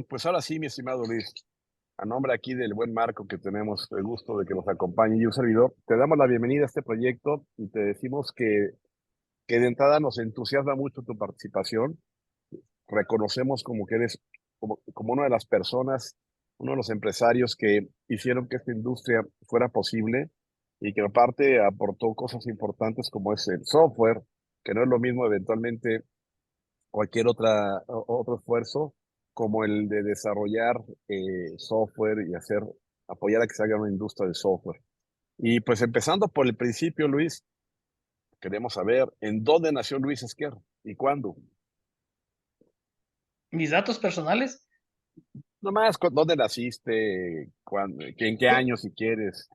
pues ahora sí, mi estimado Luis, a nombre aquí del buen Marco que tenemos el gusto de que nos acompañe y un servidor, te damos la bienvenida a este proyecto y te decimos que de entrada nos entusiasma mucho tu participación. Reconocemos como que eres como una de las personas, uno de los empresarios que hicieron que esta industria fuera posible y que aparte aportó cosas importantes como es el software, que no es lo mismo eventualmente cualquier otro esfuerzo como el de desarrollar software y apoyar a que se haga una industria de software. Y pues empezando por el principio, Luis, queremos saber en dónde nació Luis Esquer y cuándo. Mis datos personales. Nomás, ¿dónde naciste? ¿Cuándo? ¿En qué Yo, año, si quieres?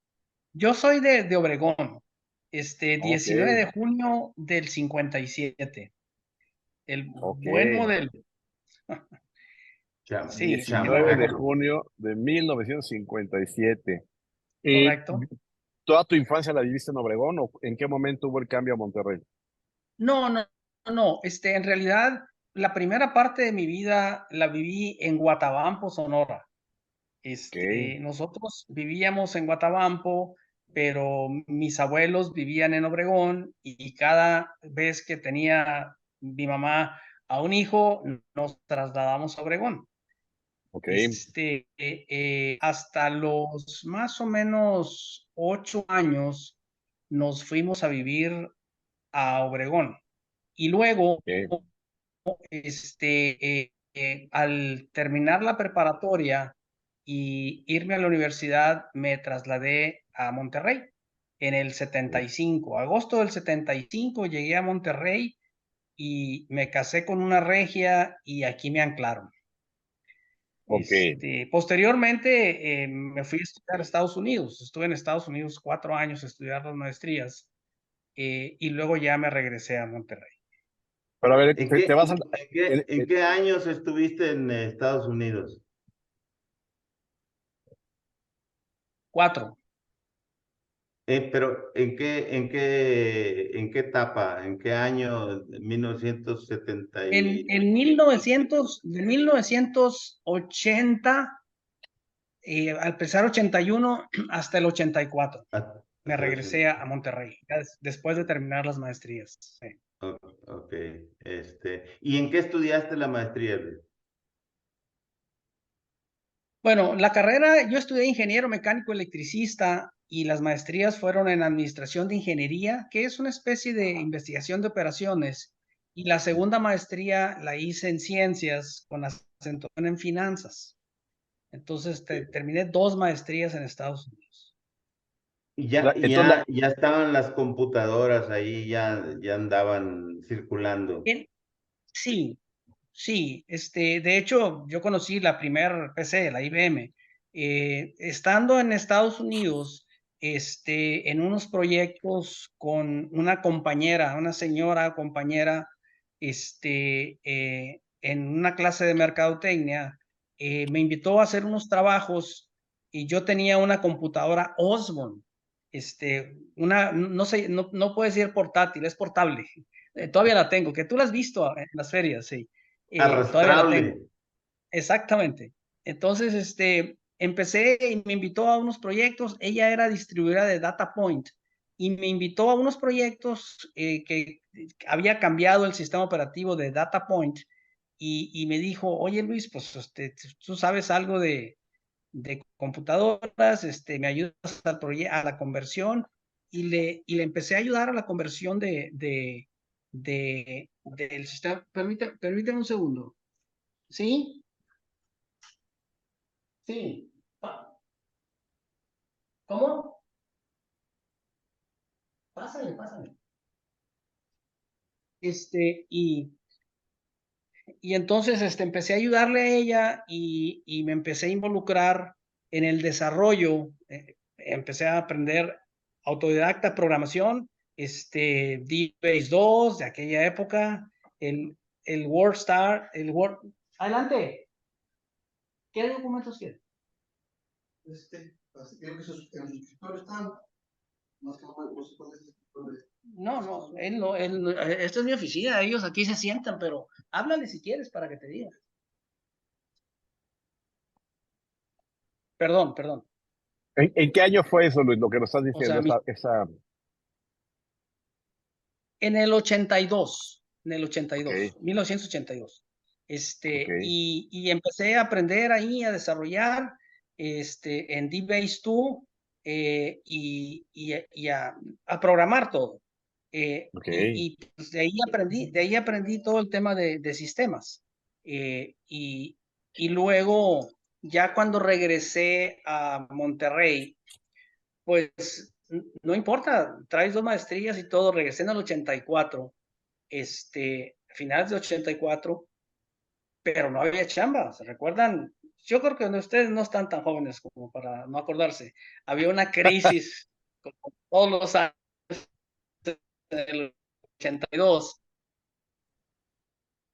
yo soy de Obregón, Ok, 19 de junio del 57. El ok. buen modelo. Sí, 19 de Chamaco. junio de 1957. ¿Y correcto. toda tu infancia la viviste en Obregón o en qué momento hubo el cambio a Monterrey? No, no, no. En realidad, la primera parte de mi vida la viví en Guatabampo, Sonora. Ok, Nosotros vivíamos en Guatabampo, pero mis abuelos vivían en Obregón y cada vez que tenía mi mamá a un hijo, nos trasladamos a Obregón. ok, Hasta los más o menos 8 años nos fuimos a vivir a Obregón. Y luego, ok. al terminar la preparatoria y irme a la universidad, me trasladé a Monterrey en el 75. Agosto del 75 llegué a Monterrey y me casé con una regia y aquí me anclaron. Ok, Posteriormente me fui a estudiar a Estados Unidos. Estuve en Estados Unidos 4 años a estudiar las maestrías y luego ya me regresé a Monterrey. pero a ver, ¿En te qué, vas en, en qué, en qué años estuviste en Estados Unidos? 4. Pero ¿en qué etapa? ¿En qué año? 1970 En 1980, al empezar 81 hasta el 84, me hasta el regresé 80. a Monterrey, ya después de terminar las maestrías. Sí. Ok. ¿Y en qué estudiaste la maestría, Luis? Bueno, la carrera, yo estudié ingeniero mecánico electricista y las maestrías fueron en administración de ingeniería, que es una especie de investigación de operaciones. Y la segunda maestría la hice en ciencias con acentuación en finanzas. Entonces terminé 2 maestrías en Estados Unidos. Y ya, y entonces, ya, ya estaban las computadoras ahí, ya andaban circulando. En- sí, sí. De hecho, yo conocí la primer PC, la IBM, estando en Estados Unidos, en unos proyectos con una compañera, una señora compañera, en una clase de mercadotecnia, me invitó a hacer unos trabajos y yo tenía una computadora Osborne, no sé, no puede decir portátil, es portable. Todavía la tengo, que tú la has visto en las ferias, sí. Todavía la Arrastrable. tengo. Exactamente. Entonces, empecé y me invitó a unos proyectos. Ella era distribuidora de DataPoint y me invitó a unos proyectos que había cambiado el sistema operativo de DataPoint y me dijo, oye Luis, pues tú sabes algo de computadoras, me ayudas a la conversión y le empecé a ayudar a la conversión del sistema. Permíteme un segundo. ¿Sí? Sí. ¿Cómo? Pásale, pásale. Este, y, y entonces empecé a ayudarle a ella y me empecé a involucrar en el desarrollo. Empecé a aprender autodidacta programación, DBase 2 de aquella época, el WordStar, el Word. Adelante. ¿Qué documentos quieres? Creo que en sus escritores están. Más que no sé cuál es el escritorio. No, no, él no, esta es mi oficina, ellos aquí se sientan, pero háblale si quieres para que te diga. Perdón. ¿En qué año fue eso, Luis, lo que nos estás O diciendo? sea, Esa... en el 82, Ok, 1982. ok, Y empecé a aprender ahí a desarrollar en DBase 2 y a programar todo. ok. Y pues, de ahí aprendí todo el tema de sistemas. Eh, y, y luego, ya cuando regresé a Monterrey, pues no importa, traes 2 maestrías y todo, regresé en el 84, finales de 84, pero no había chamba, ¿se recuerdan? Yo creo que ustedes no están tan jóvenes como para no acordarse. Había una crisis como todos los años del 82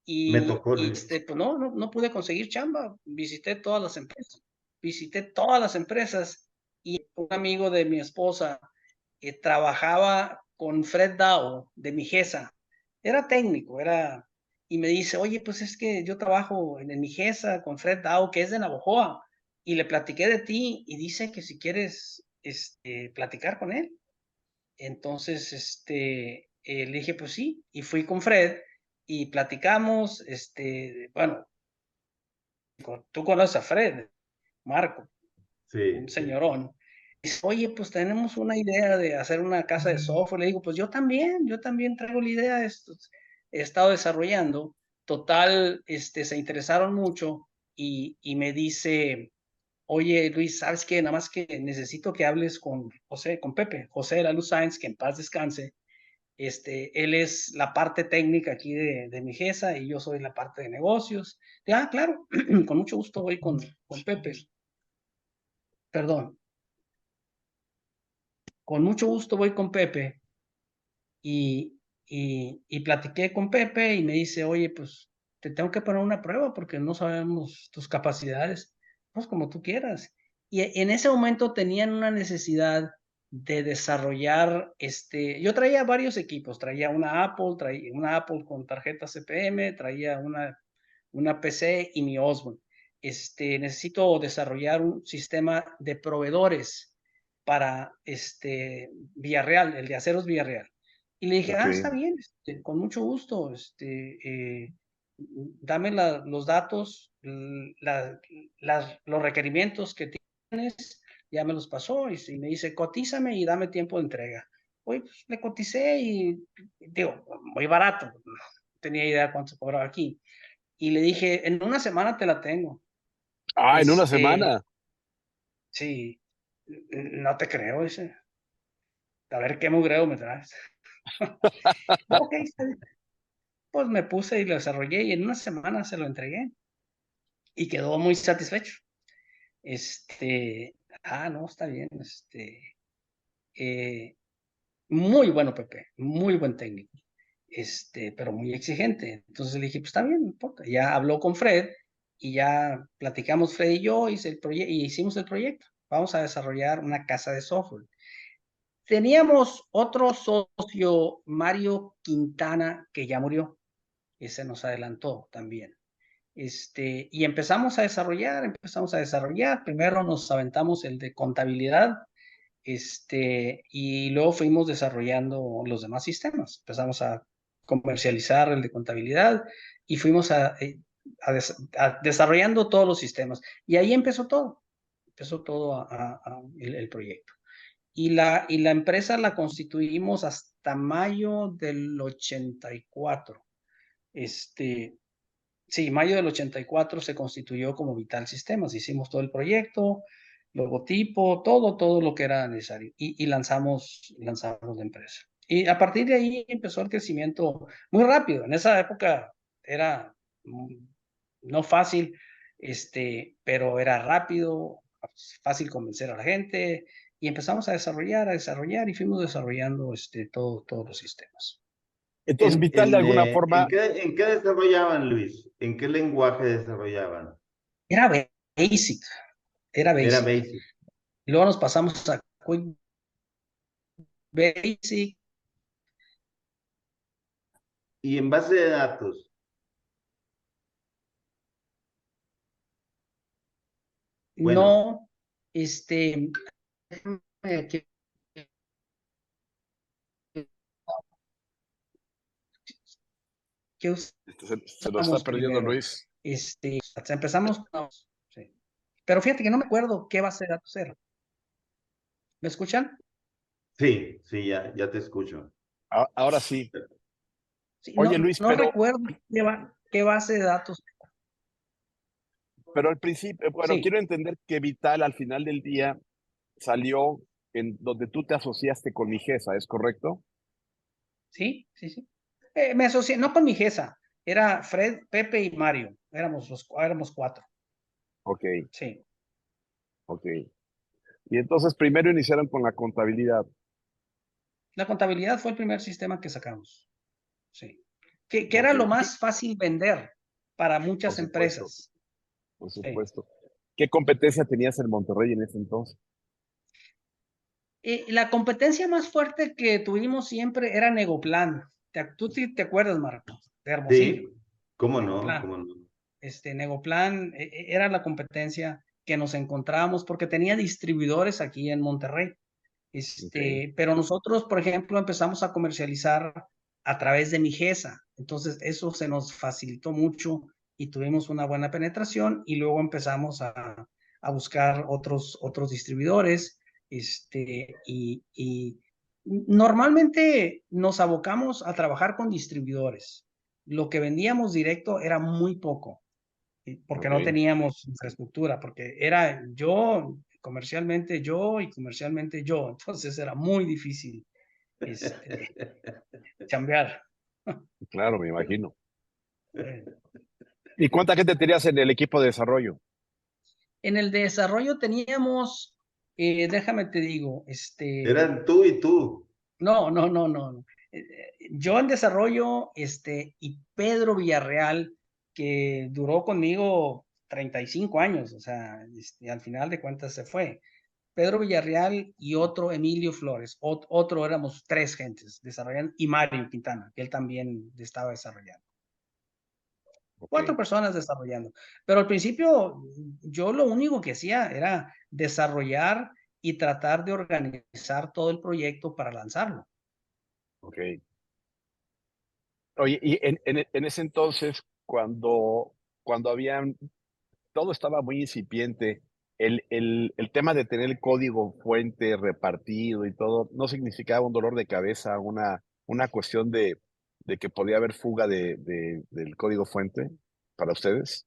Me tocó, Luis. pues no pude conseguir chamba. Visité todas las empresas y un amigo de mi esposa trabajaba con Fred Dow de Migesa. Era técnico, y me dice, oye, pues es que yo trabajo en Migesa con Fred Dow, que es de Navojoa, y le platiqué de ti y dice que si quieres platicar con él. Entonces, le dije, pues sí, y fui con Fred y platicamos, bueno, tú conoces a Fred, Marco, un Sí, sí. señorón. Dice, oye, pues tenemos una idea de hacer una casa de software. Le digo, pues yo también traigo la idea, esto, he estado desarrollando. Total, se interesaron mucho y me dice, oye, Luis, ¿sabes qué? Nada más que necesito que hables con José, con Pepe, José de la Luz Sáenz, que en paz descanse. Él es la parte técnica aquí de Migesa y yo soy la parte de negocios. Claro, con mucho gusto voy con Pepe. Perdón, con mucho gusto voy con Pepe y, y platiqué con Pepe y me dice, oye, pues te tengo que poner una prueba porque no sabemos tus capacidades, pues como tú quieras. Y en ese momento tenían una necesidad de desarrollar, yo traía varios equipos, traía una Apple con tarjeta CPM, traía una PC y mi Osborne. Necesito desarrollar un sistema de proveedores para Villarreal, el de Aceros Villarreal. Y le dije, Ok. está bien, con mucho gusto, dame los datos, los requerimientos que tienes, ya me los pasó y me dice, cotízame y dame tiempo de entrega. Oye, pues le coticé y digo, muy barato, no tenía idea cuánto cobraba aquí. Y le dije, en una semana te la tengo. Ah, en una Este, semana. sí, no te creo, dice. A ver qué mugreo me traes. Ok, está bien. Pues me puse y lo desarrollé y en una semana se lo entregué y quedó muy satisfecho. No, está bien. Eh, Muy bueno, Pepe, muy buen técnico, pero muy exigente. Entonces le dije, pues está bien, no importa. Ya habló con Fred y ya platicamos Fred y yo, y hicimos el proyecto. Vamos a desarrollar una casa de software. Teníamos otro socio, Mario Quintana, que ya murió. Ese nos adelantó también. Y empezamos a desarrollar. Primero nos aventamos el de contabilidad, y luego fuimos desarrollando los demás sistemas. Empezamos a comercializar el de contabilidad y fuimos desarrollando todos los sistemas. Y ahí empezó todo el proyecto. Y la empresa la constituimos hasta mayo del 84. Sí, mayo del 84 se constituyó como Vital Sistemas. Hicimos todo el proyecto, logotipo, todo lo que era necesario. Y lanzamos la empresa. Y a partir de ahí empezó el crecimiento muy rápido. En esa época era no fácil, pero era rápido, fácil convencer a la gente. Y empezamos a desarrollar y fuimos desarrollando todos los sistemas. Entonces, Vital, de alguna forma, En qué desarrollaban, Luis? ¿En qué lenguaje desarrollaban? Era basic, era Era basic. Basic. Y luego nos pasamos a Quick Basic. Y en base de datos, bueno, No, que- que Se nos está usamos perdiendo, primero. Luis. Empezamos, no, sí. Pero fíjate que no me acuerdo qué base de datos era. ¿Me escuchan? Sí, sí, ya te escucho. Ahora sí. Sí, Oye, no, Luis, no recuerdo qué base de datos. pero al principio, bueno, Sí, quiero entender que Vital al final del día salió en donde tú te asociaste con Migesa, ¿es correcto? sí, sí, sí. Me asocié, no con mi jefa, era Fred, Pepe y Mario. Éramos cuatro. Ok, Sí. ok. Y entonces primero iniciaron con la contabilidad. La contabilidad fue el primer sistema que sacamos. Sí. Que Ok, era lo más fácil vender para por muchas supuesto, empresas. por Sí. supuesto. ¿Qué competencia tenías en Monterrey en ese entonces? La competencia más fuerte que tuvimos siempre era Negoplan. ¿Tú te acuerdas, Marco? De Hermosillo. Sí, ¿cómo no? Negoplan. ¿Cómo no? Negoplan era la competencia que nos encontrábamos porque tenía distribuidores aquí en Monterrey. Ok, Pero nosotros, por ejemplo, empezamos a comercializar a través de Migesa. Entonces, eso se nos facilitó mucho y tuvimos una buena penetración y luego empezamos a buscar otros distribuidores. Y normalmente nos abocamos a trabajar con distribuidores. Lo que vendíamos directo era muy poco porque ok. no teníamos infraestructura, porque era yo, comercialmente yo, entonces era muy difícil chambear. Claro, me imagino. ¿Y cuánta gente tenías en el equipo de desarrollo? En el desarrollo teníamos, déjame te digo, Eran tú y tú. no. Yo en desarrollo, y Pedro Villarreal, que duró conmigo 35 años, o sea, al final de cuentas se fue. Pedro Villarreal y otro Emilio Flores. Otro éramos tres gentes desarrollando y Mario Quintana, que él también estaba desarrollando. Ok, Cuatro personas desarrollando. Pero al principio yo lo único que hacía era desarrollar y tratar de organizar todo el proyecto para lanzarlo. ok. Oye, y en ese entonces, cuando habían, todo estaba muy incipiente, el tema de tener el código fuente repartido y todo, ¿no significaba un dolor de cabeza, una cuestión de que podía haber fuga del código fuente para ustedes?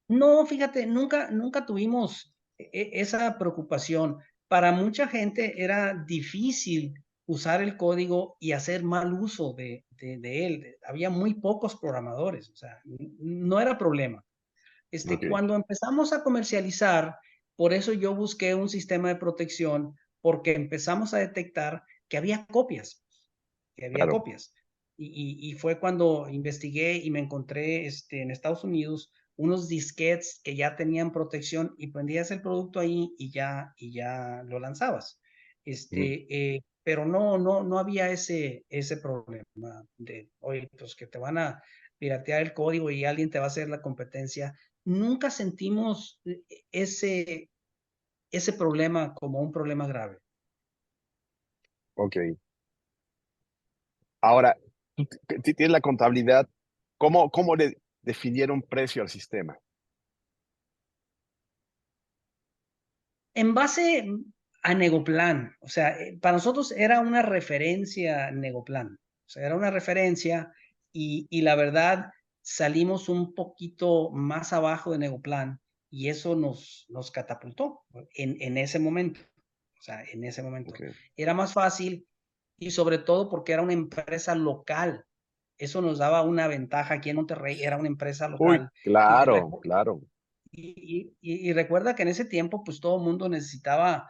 No, fíjate, nunca tuvimos esa preocupación. Para mucha gente era difícil usar el código y hacer mal uso de él. Había muy pocos programadores, o sea, no era problema. Ok, Cuando empezamos a comercializar, por eso yo busqué un sistema de protección, porque empezamos a detectar que había copias, que había claro. copias. Y fue cuando investigué y me encontré en Estados Unidos unos disquetes que ya tenían protección y prendías el producto ahí y ya lo lanzabas. Ujú. Pero no había ese problema de, oye, pues que te van a piratear el código y alguien te va a hacer la competencia. Nunca sentimos ese, ese problema como un problema grave. Ok. Ahora, tú tienes la contabilidad, ¿cómo le definieron precio al sistema? En base a Negoplan, o sea, para nosotros era una referencia Negoplan, o sea, era una referencia y la verdad salimos un poquito más abajo de Negoplan y eso nos catapultó en ese momento, o sea, en ese momento. Ok. Era más fácil y sobre todo porque era una empresa local. Eso nos daba una ventaja aquí en Monterrey, era una empresa Uy, local. Y, claro, claro. y recuerda que en ese tiempo, pues todo el mundo necesitaba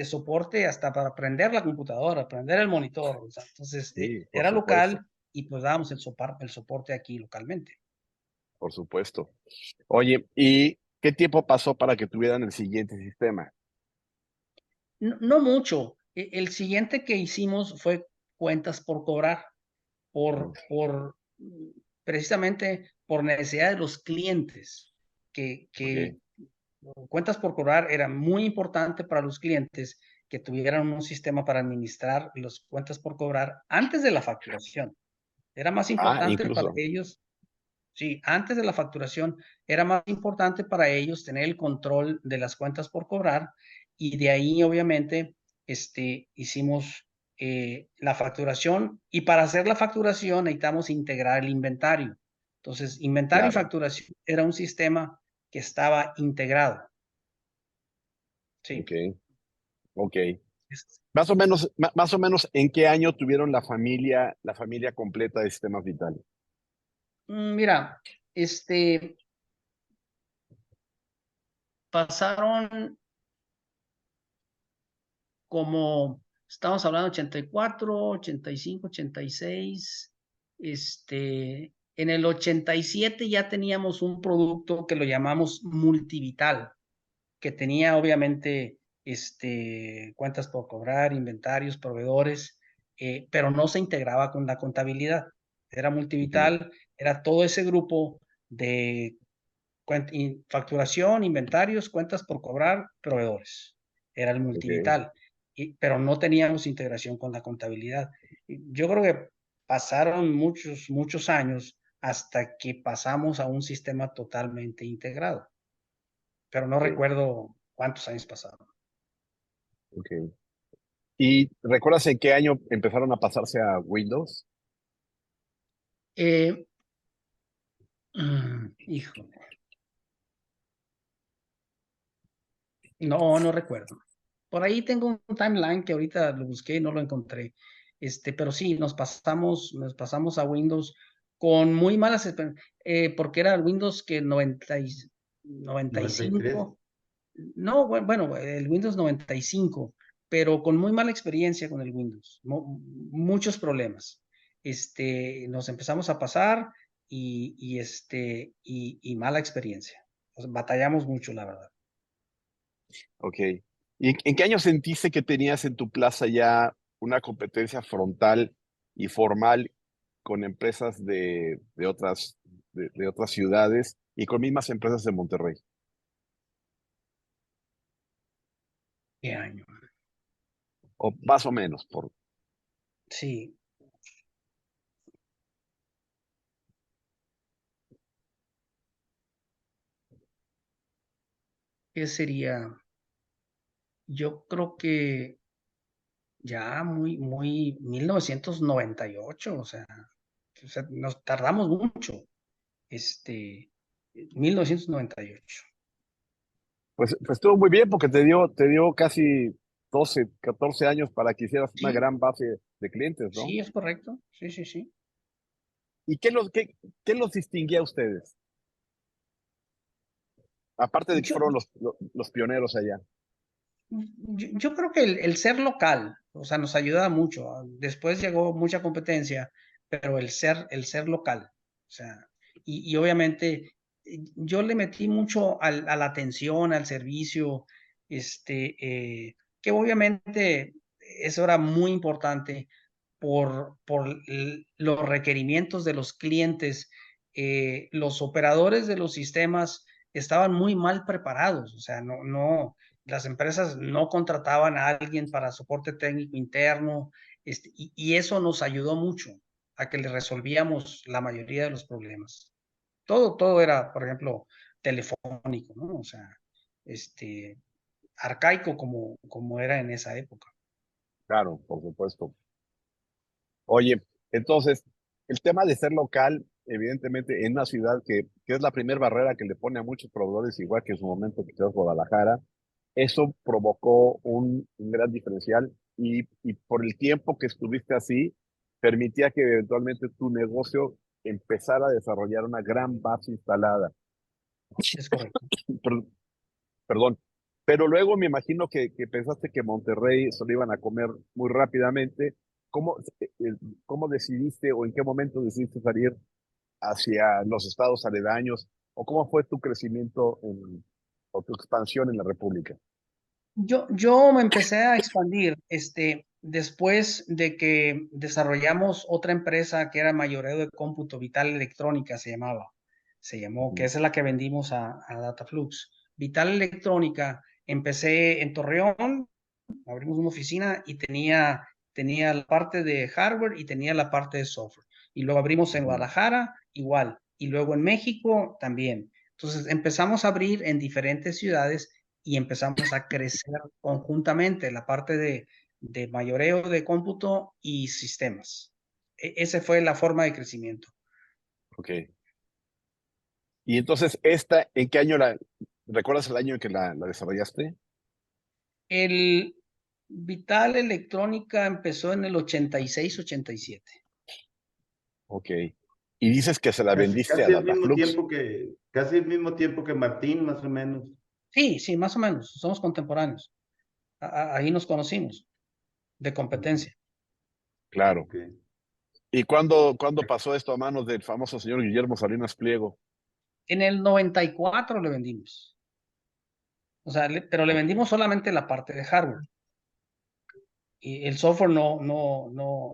soporte hasta para prender la computadora, prender el monitor. O sea, entonces, Sí, por era supuesto, local y pues dábamos el soporte aquí localmente. por supuesto. Oye, ¿y qué tiempo pasó para que tuvieran el siguiente sistema? No mucho. El siguiente que hicimos fue cuentas por cobrar, Mm, precisamente por necesidad de los clientes, ok, que Cuentas por cobrar era muy importante para los clientes que tuvieran un sistema para administrar las cuentas por cobrar antes de la facturación. Era más importante para Incluso. ellos, sí, antes de la facturación era más importante para ellos tener el control de las cuentas por cobrar y de ahí obviamente hicimos la facturación y para hacer la facturación necesitamos integrar el inventario. Entonces, inventario y Claro. facturación era un sistema que estaba integrado. Sí. Ok, ok. Más o menos, ¿en qué año tuvieron la familia completa de sistemas vitales? Mira, pasaron como, estamos hablando 84, 85, 86, en el 87 ya teníamos un producto que lo llamamos multivital, que tenía obviamente cuentas por cobrar, inventarios, proveedores, pero no se integraba con la contabilidad. Era Ujú. multivital, era todo ese grupo de facturación, inventarios, cuentas por cobrar, proveedores. Era el Ok, multivital, pero no teníamos integración con la contabilidad. Yo creo que pasaron muchos, muchos años hasta que pasamos a un sistema totalmente integrado, pero no ok, recuerdo cuántos años pasaron. ok. ¿Y recuerdas en qué año empezaron a pasarse a Windows? Eh, híjole, no recuerdo. Por ahí tengo un timeline que ahorita lo busqué y no lo encontré. Pero sí, nos pasamos a Windows con muy malas, porque era el Windows que 93. 95, no, bueno, el Windows 95, pero con muy mala experiencia con el Windows, muchos problemas. Nos empezamos a pasar y mala experiencia. Batallamos mucho, la verdad. Ok. ¿Y en qué año sentiste que tenías en tu plaza ya una competencia frontal y formal con empresas de otras ciudades y con mismas empresas de Monterrey? ¿Qué año? O más o menos, por. Sí, ¿qué sería? Yo creo que ya muy 1998, o sea, nos tardamos mucho, este, 1998. Pues estuvo muy bien porque te dio casi 12, 14 años para que hicieras una Sí, gran base de clientes, ¿no? sí, es correcto. Sí, sí, sí. ¿Y qué los distinguía a ustedes? Aparte de que Yo, fueron los pioneros allá. yo creo que el ser local, o sea, nos ayuda mucho. Después llegó mucha competencia, pero el ser local, o sea, y obviamente yo le metí mucho a la atención, al servicio, que obviamente eso era muy importante por los requerimientos de los clientes. Los operadores de los sistemas estaban muy mal preparados, o sea, no, las empresas no contrataban a alguien para soporte técnico interno, y eso nos ayudó mucho a que le resolvíamos la mayoría de los problemas. Todo era, por ejemplo, telefónico, ¿no? O sea, arcaico como era en esa época. Claro, por supuesto. Oye, entonces, el tema de ser local, evidentemente, en una ciudad que es la primera barrera que le pone a muchos proveedores, igual que en su momento quizás Guadalajara, eso provocó un gran diferencial y por el tiempo que estuviste así, permitía que eventualmente tu negocio empezara a desarrollar una gran base instalada. Es correcto. Per- Perdón. Pero luego me imagino que pensaste que Monterrey se lo iban a comer muy rápidamente. ¿Cómo, cómo decidiste o en qué momento decidiste salir hacia los estados aledaños? ¿O cómo fue tu crecimiento o tu expansión en la República? Yo me empecé a expandir, después de que desarrollamos otra empresa que era mayoreo de cómputo Vital Electrónica, se llamó, que Ujú. esa es la que vendimos a Dataflux. Vital Electrónica, empecé en Torreón, abrimos una oficina y tenía la parte de hardware y tenía la parte de software. Y luego abrimos en Guadalajara, igual. Y luego en México también. Entonces empezamos a abrir en diferentes ciudades y empezamos a crecer conjuntamente la parte de mayoreo de cómputo y sistemas. Esa fue la forma de crecimiento. Ok. Y entonces, ¿en qué año recuerdas el año en que la desarrollaste? El Vital Electrónica empezó en el 86-87. Ok. Y dices que se la Casi, vendiste a casi el mismo Dataflux. tiempo casi el mismo tiempo que Martín, más o menos. Sí, sí, más o menos. Somos contemporáneos. Ahí nos conocimos de Ujú. competencia. Claro. Ok. ¿Y cuándo pasó esto a manos del famoso señor Guillermo Salinas Pliego? En el 94 le vendimos. O sea, pero le Ok. vendimos solamente la parte de hardware. Y el software no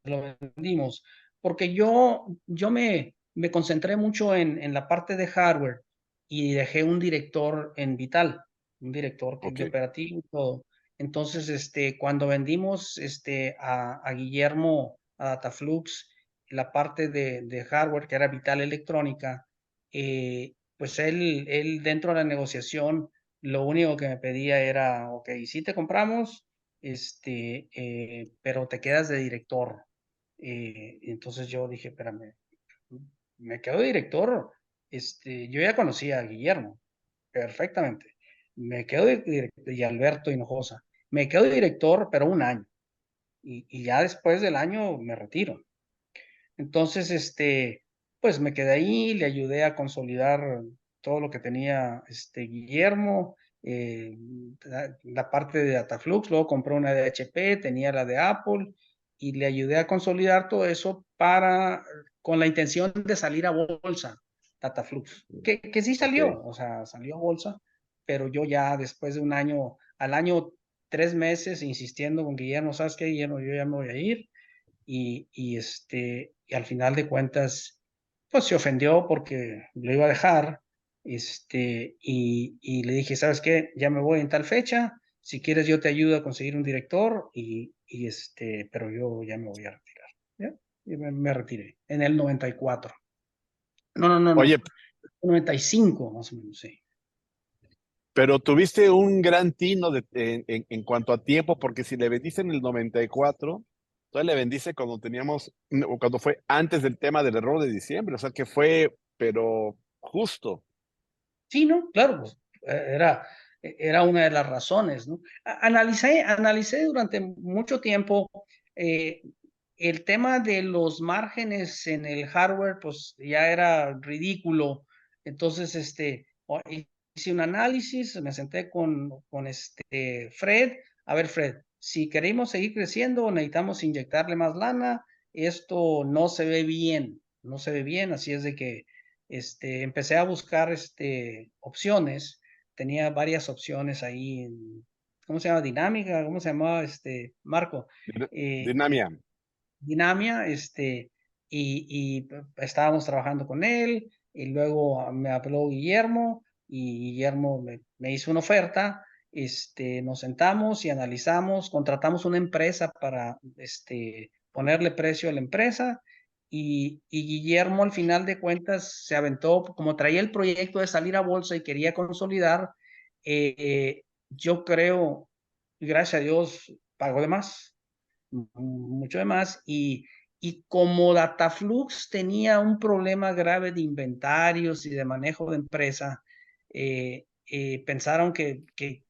lo vendimos. Porque yo me concentré mucho en la parte de hardware y dejé un director en Vital, un director Ok. de operativo y todo. Entonces, cuando vendimos a Guillermo, a Dataflux, la parte de hardware que era Vital Electrónica, pues él dentro de la negociación, lo único que me pedía era, ok, si te compramos, pero te quedas de director. Entonces yo dije, espérame, me quedo de director. Yo ya conocía a Guillermo perfectamente. Me quedo de director, y Alberto Hinojosa. Me quedo de director, pero un año. Y ya después del año me retiro. Entonces, pues me quedé ahí, le ayudé a consolidar todo lo que tenía Guillermo, la parte de Dataflux, luego compré una de HP, tenía la de Apple y le ayudé a consolidar todo eso con la intención de salir a bolsa, Dataflux, que sí Ok. salió, o sea, salió a bolsa, pero yo ya después de un año, al año 3 meses insistiendo con Guillermo, ¿sabes qué, Guillermo? Yo ya me voy a ir y al final de cuentas, pues se ofendió porque lo iba a dejar, y le dije, ¿sabes qué? Ya me voy en tal fecha, si quieres yo te ayudo a conseguir un director, pero yo ya me voy a retirar, ¿ya? Y me retiré en el 94. No, Oye, 95 más o menos, sí. pero tuviste un gran tino en cuanto a tiempo, porque si le vendiste en el 94, entonces le vendiste cuando o cuando fue antes del tema del error de diciembre, o sea que fue, pero justo. Sí, ¿no? Claro, pues era una de las razones, ¿no? Analicé durante mucho tiempo eh, el tema de los márgenes en el hardware, pues ya era ridículo. Entonces, hice un análisis, me senté con Fred. A ver, Fred, si queremos seguir creciendo, necesitamos inyectarle más lana. Esto no se ve bien, no se ve bien, así es de que empecé a buscar opciones, tenía varias opciones ahí, ¿cómo se llama? Dinámica, ¿cómo se llamaba Marco? Dinamia. Dinamia, estábamos trabajando con él, y luego me habló Guillermo, y Guillermo me hizo una oferta, nos sentamos y analizamos, contratamos una empresa para ponerle precio a la empresa, y Guillermo al final de cuentas se aventó, como traía el proyecto de salir a bolsa y quería consolidar, yo creo, gracias a Dios, pagó de más, mucho de más, y como Dataflux tenía un problema grave de inventarios y de manejo de empresa, pensaron que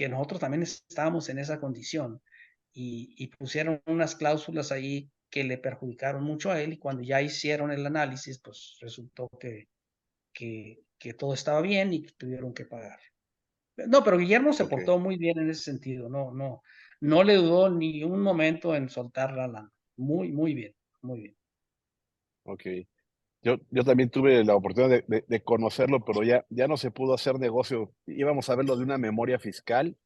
nosotros también estábamos en esa condición, y pusieron unas cláusulas ahí que le perjudicaron mucho a él, y cuando ya hicieron el análisis, pues resultó que todo estaba bien y que tuvieron que pagar. No, pero Guillermo se Ok, portó muy bien en ese sentido, no le dudó ni un momento en soltar la lana. Muy bien, muy bien. ok. Yo también tuve la oportunidad de conocerlo, pero ya no se pudo hacer negocio. Íbamos a verlo de una memoria fiscal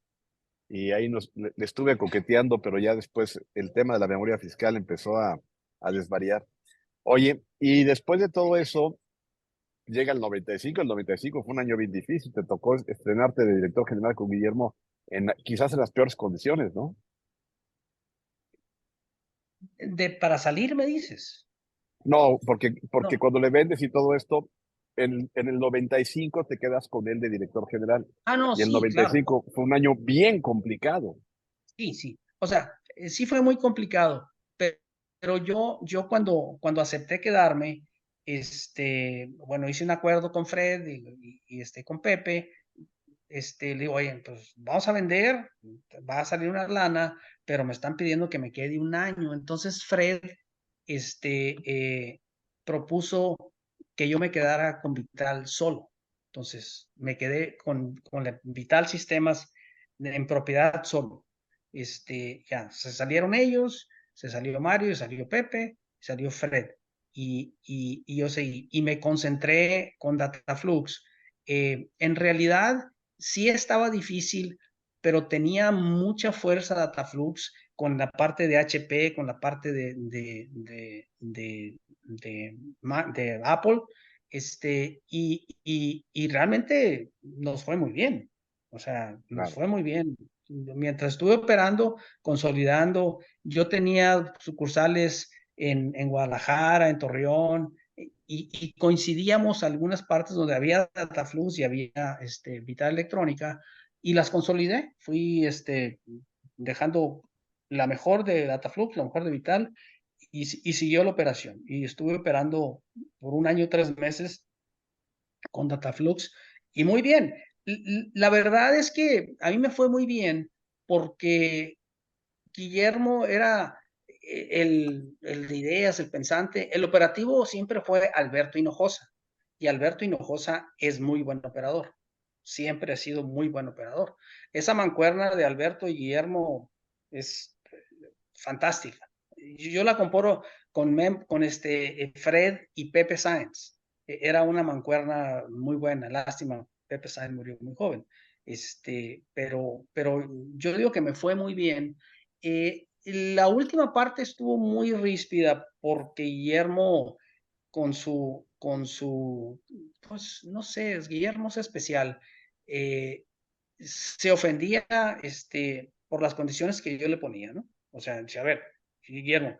y ahí le estuve coqueteando, pero ya después el tema de la memoria fiscal empezó a desvariar. Oye, y después de todo eso, llega el 95 fue un año bien difícil, te tocó estrenarte de director general con Guillermo, quizás en las peores condiciones, ¿no? Para salir, me dices. No, porque No. cuando le vendes y todo esto, en el 95 te quedas con él de director general. Ah, no, Y el sí, claro. 95 fue un año bien complicado. Sí, sí. O sea, sí fue muy complicado, pero yo cuando acepté quedarme, bueno, hice un acuerdo con Fred y con Pepe, le digo, oye, pues vamos a vender, va a salir una lana, pero me están pidiendo que me quede un año. Entonces Fred, propuso que yo me quedara con Vital solo. Entonces me quedé con la Vital Sistemas en propiedad solo. Ya, se salieron ellos, se salió Mario, salió Pepe, salió Fred. Y yo seguí. Y me concentré con Dataflux. En realidad, sí estaba difícil, pero tenía mucha fuerza Dataflux con la parte de HP, con la parte de Apple, y realmente nos fue muy bien. O sea, nos Claro, fue muy bien. Mientras estuve operando, consolidando, yo tenía sucursales en Guadalajara, en Torreón, y coincidíamos algunas partes donde había Dataflux y había Vital Electrónica, y las consolidé. Fui dejando la mejor de Dataflux, la mejor de Vital, y siguió la operación. Y estuve operando por un año, 3 meses con Dataflux, y muy bien. La verdad es que a mí me fue muy bien porque Guillermo era el de ideas, el pensante. El operativo siempre fue Alberto Hinojosa, y Alberto Hinojosa es muy buen operador. Siempre ha sido muy buen operador. Esa mancuerna de Alberto y Guillermo es fantástica. Yo la comparo con Fred y Pepe Sáenz. Era una mancuerna muy buena. Lástima, Pepe Sáenz murió muy joven. Pero yo digo que me fue muy bien. La última parte estuvo muy ríspida porque Guillermo pues no sé, Guillermo es especial. Se ofendía por las condiciones que yo le ponía, ¿no? O sea, decía, a ver, Guillermo,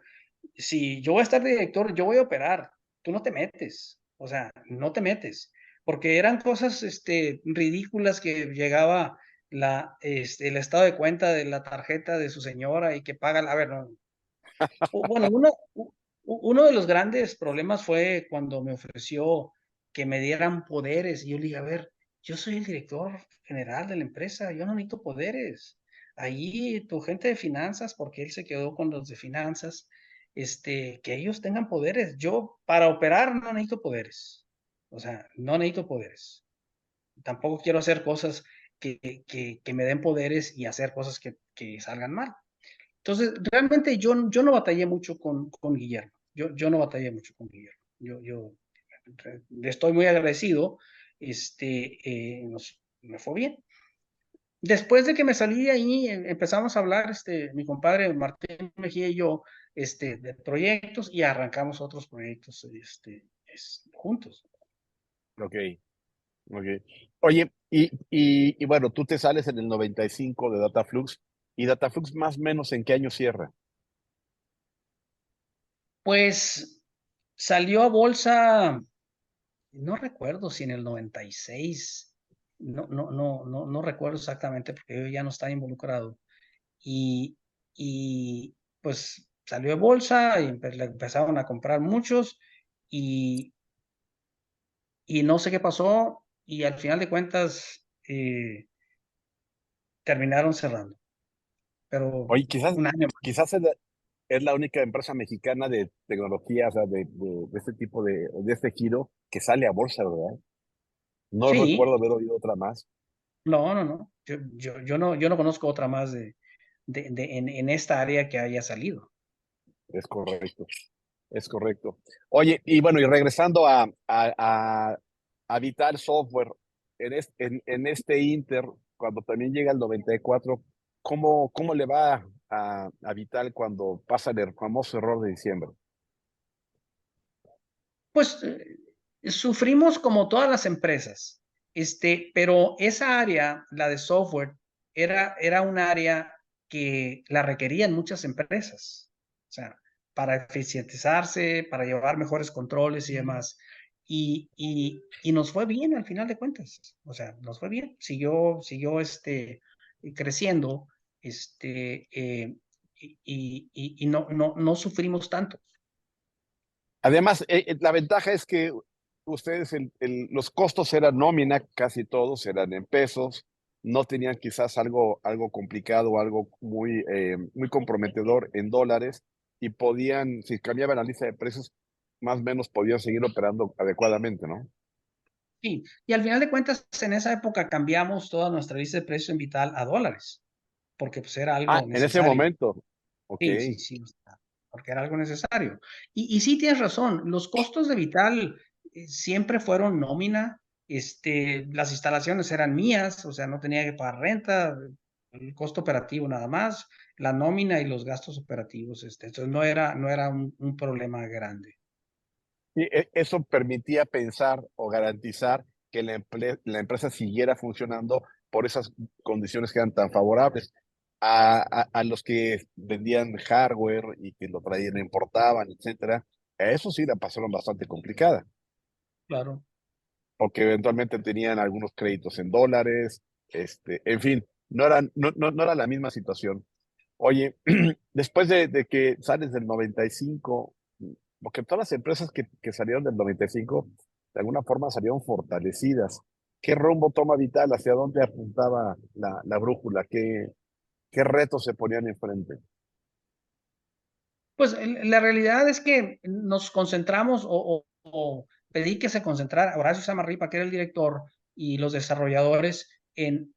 si yo voy a estar de director, yo voy a operar, tú no te metes, o sea, no te metes, porque eran cosas ridículas que llegaba el estado de cuenta de la tarjeta de su señora y que paga, a ver, no. Bueno, uno de los grandes problemas fue cuando me ofreció que me dieran poderes y yo le dije, a ver, yo soy el director general de la empresa, yo no necesito poderes. Ahí tu gente de finanzas, porque él se quedó con los de finanzas, que ellos tengan poderes. Yo para operar no necesito poderes. O sea, no necesito poderes. Tampoco quiero hacer cosas que me den poderes y hacer cosas que salgan mal. Entonces, realmente yo no batallé mucho con Guillermo. Yo no batallé mucho con Guillermo. Yo le estoy muy agradecido. Me fue bien. Después de que me salí de ahí, empezamos a hablar, mi compadre Martín Mejía y yo, de proyectos, y arrancamos otros proyectos, juntos. ok, ok. Oye, y bueno, tú te sales en el 95 de Dataflux, y Dataflux más o menos ¿en qué año cierra? Pues salió a bolsa, no recuerdo si en el 96, no recuerdo exactamente porque yo ya no estaba involucrado. Y, y pues salió de bolsa y le empezaron a comprar muchos, y, y no sé qué pasó, y al final de cuentas terminaron cerrando, pero Oye, quizás, un año más. quizás es la única empresa mexicana de tecnología, o sea, de este tipo de este giro que sale a bolsa, ¿verdad? No Sí, recuerdo haber oído otra más. no. Yo no conozco otra más en esta área que haya salido. Es correcto, es correcto. Oye, y bueno, y regresando a Vital Software, en este Inter, cuando también llega el 94, ¿cómo le va a Vital cuando pasa el famoso error de diciembre? Pues Sufrimos como todas las empresas, pero esa área, la de software, era un área que la requerían muchas empresas, o sea, para eficientizarse, para llevar mejores controles y demás. Y nos fue bien al final de cuentas, o sea, nos fue bien, siguió creciendo, y no sufrimos tanto. Además, la ventaja es que ustedes, los costos eran nómina, casi todos eran en pesos, no tenían quizás algo complicado, algo muy comprometedor en dólares y podían, si cambiaban la lista de precios, más o menos podían seguir operando adecuadamente, ¿no? Sí, y al final de cuentas, en esa época cambiamos toda nuestra lista de precios en Vital a dólares, porque pues era Ah, algo en ese necesario. momento, ok. Sí, sí, sí, porque era algo necesario. Y sí tienes razón, los costos de Vital siempre fueron nómina, las instalaciones eran mías, o sea, no tenía que pagar renta, el costo operativo nada más, la nómina y los gastos operativos, entonces no era un problema grande. Y eso permitía pensar o garantizar que la empresa siguiera funcionando por esas condiciones que eran tan favorables. A los que vendían hardware y que lo traían, importaban, etcétera, a eso sí la pasaron bastante complicada, Claro. porque eventualmente tenían algunos créditos en dólares, en fin, no era la misma situación. Oye, después de que sales del 95, porque todas las empresas que salieron del 95, de alguna forma salieron fortalecidas. ¿Qué rumbo toma Vital? ¿Hacia dónde apuntaba la brújula? ¿Qué retos se ponían enfrente? Pues la realidad es que nos concentramos o pedí que se concentrara Horacio Samarripa, que era el director, y los desarrolladores en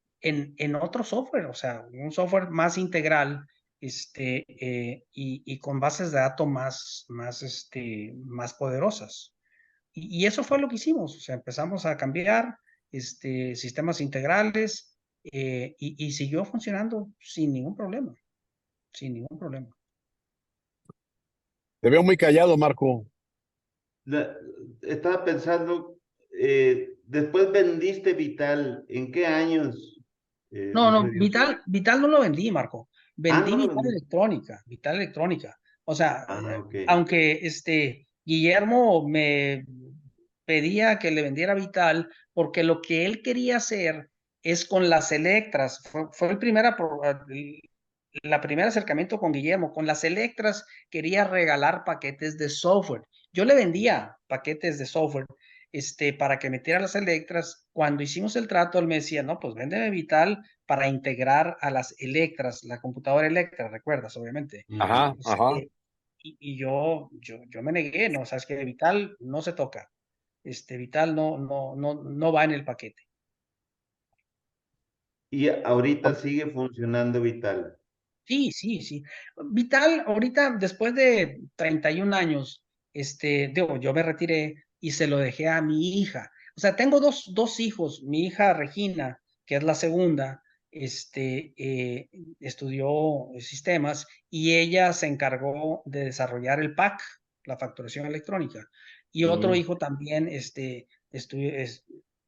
otro software, o sea, un software más integral, y con bases de datos más poderosas. Y eso fue lo que hicimos, o sea, empezamos a cambiar sistemas integrales, y siguió funcionando sin ningún problema, sin ningún problema. Te veo muy callado, Marco. La- Estaba pensando, después vendiste Vital, ¿en qué años No, sucedió? Vital no lo vendí, Marco. Ah, Vendí no lo vendiste. Vital Electrónica. O sea, Ah, ok. aunque Guillermo me pedía que le vendiera Vital, porque lo que él quería hacer es con las Electras. Fue la primer acercamiento con Guillermo. Con las Electras quería regalar paquetes de software. Yo le vendía paquetes de software, para que metiera las Electras. Cuando hicimos el trato, él me decía, no, pues véndeme Vital para integrar a las Electras, la computadora Electra, recuerdas, obviamente. Ujú. Ajá, ajá. Y yo me negué, no, sabes que Vital no se toca. Vital no va en el paquete. Y ahorita sigue funcionando Vital. Sí, sí, sí. Vital, ahorita, después de 31 años, digo, yo me retiré y se lo dejé a mi hija. O sea, tengo dos hijos. Mi hija Regina, que es la segunda, estudió sistemas y ella se encargó de desarrollar el PAC, la facturación electrónica. Y otro Mm. hijo también,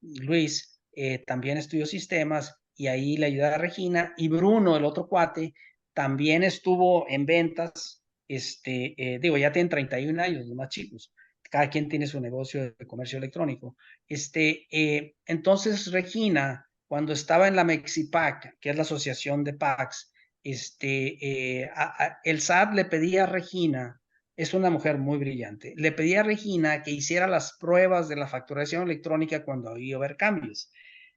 Luis, también estudió sistemas y ahí le ayudé a Regina. Y Bruno, el otro cuate, también estuvo en ventas, digo, ya tienen 31 años, los más chicos, cada quien tiene su negocio de comercio electrónico. Entonces, Regina, cuando estaba en la Mexipac, que es la asociación de PACs, el SAT le pedía a Regina, es una mujer muy brillante, le pedía a Regina que hiciera las pruebas de la facturación electrónica cuando iba a haber cambios.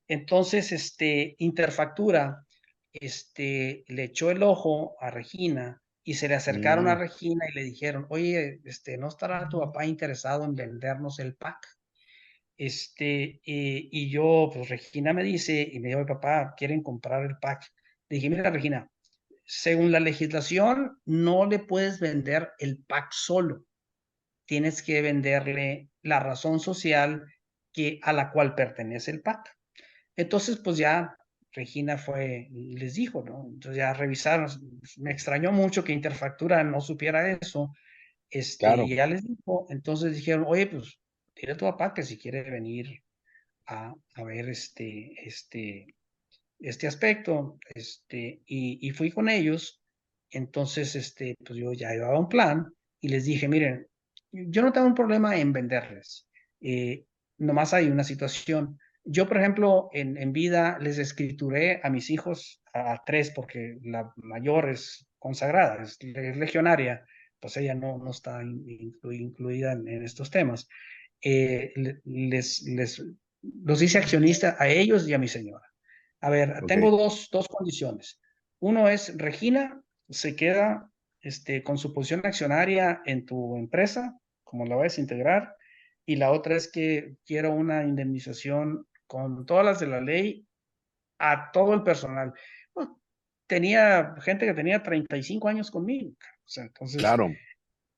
Entonces, Interfactura le echó el ojo a Regina y se le acercaron a Mm. Regina y le dijeron, oye, ¿no estará tu papá interesado en vendernos el pack? Y yo, pues Regina me dice, y me dijo, papá, ¿quieren comprar el pack? Le dije, mira, Regina, según la legislación, no le puedes vender el pack solo. Tienes que venderle la razón social a la cual pertenece el pack. Entonces, pues ya Regina fue y les dijo, ¿no? Entonces ya revisaron. Me extrañó mucho que Interfactura no supiera eso. Claro. Ya les dijo. Entonces dijeron, oye, pues dile a tu papá que si quiere venir a ver este aspecto, y fui con ellos. Entonces, pues yo ya llevaba un plan y les dije, miren, yo no tengo un problema en venderles, eh, nomás hay una situación. Yo, por ejemplo, en vida les escrituré a mis hijos a tres, porque la mayor es consagrada, es legionaria, pues ella no está incluida en estos temas. Los hice accionista a ellos y a mi señora. A ver, Ok, tengo dos condiciones. Uno es, Regina se queda con su posición accionaria en tu empresa, como la vas a integrar, y la otra es que quiero una indemnización con todas las de la ley a todo el personal. Bueno, tenía gente que tenía 35 años conmigo, o sea, entonces, claro.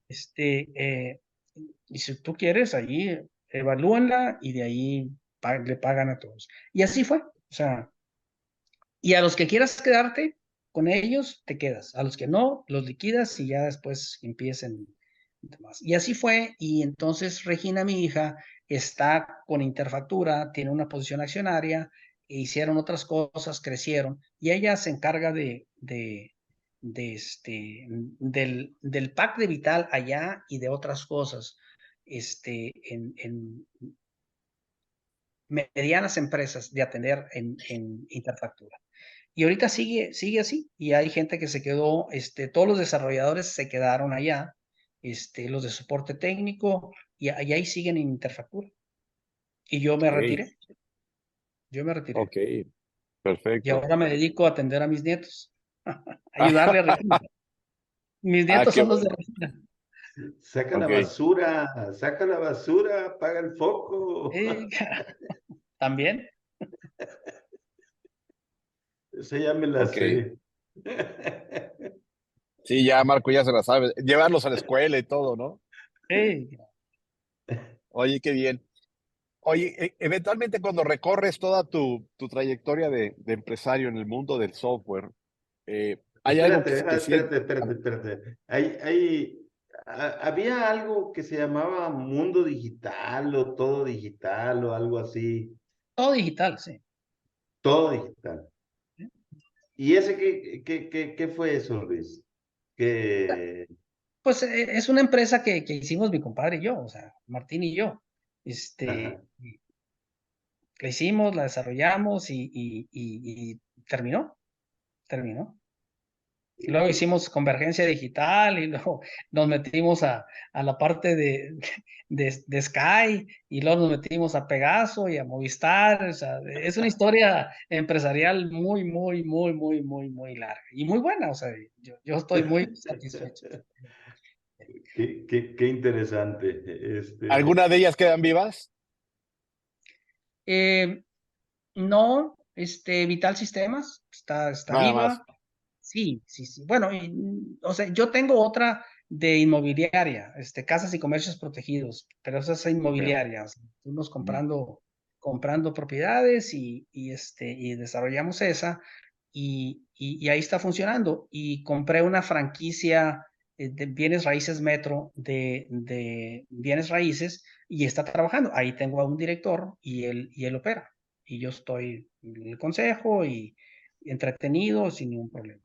y si tú quieres, allí evalúenla y de ahí le pagan a todos. Y así fue, o sea, y a los que quieras quedarte con ellos, te quedas. A los que no, los liquidas y ya después empiecen demás. Y así fue. Y entonces Regina, mi hija, está con Interfactura, tiene una posición accionaria, e hicieron otras cosas, crecieron. Y ella se encarga del pack de Vital allá y de otras cosas en medianas empresas de atender en Interfactura. Y ahorita sigue así. Y hay gente que se quedó, todos los desarrolladores se quedaron allá, los de soporte técnico, y ahí siguen en Interfactura. Y Ok, yo me retiré. ok, Y perfecto. ahora me dedico a atender a mis nietos, ayudarle a Regina. Mis Ah, nietos qué son los de bueno. Regina. Ok, saca la basura, apaga el foco. Eh, También. Esa ya me la ok. sé. Sí, ya Marco ya se la sabe. Llevarlos a la escuela y todo, ¿no? Eh, Oye, qué bien. Oye, eventualmente cuando recorres toda tu trayectoria de empresario en el mundo del software, ¿hay algo que sientes? Espérate. Había algo que se llamaba mundo digital o todo digital o algo así. Todo digital, sí. Todo digital. ¿Y ese qué fue eso, Luis? Que, Pues es una empresa que hicimos mi compadre y yo, o sea, Martín y yo. ajá. La hicimos, la desarrollamos y terminó. Y luego hicimos convergencia digital y luego nos metimos a la parte de Sky y luego nos metimos a Pegaso y a Movistar. O sea, es una historia empresarial muy larga y muy buena. O sea, yo estoy muy satisfecho. Qué interesante. ¿Alguna de ellas quedan vivas? Eh, no, Vital Sistemas está Nada más. viva. Sí, sí, sí. Bueno, o sea, yo tengo otra de inmobiliaria, casas y comercios protegidos, pero esa es Ok. inmobiliaria. O sea, fuimos comprando propiedades y desarrollamos esa y ahí está funcionando. Y compré una franquicia de bienes raíces metro de bienes raíces y está trabajando. Ahí tengo a un director y él opera. Y yo estoy en el consejo y entretenido sin ningún problema.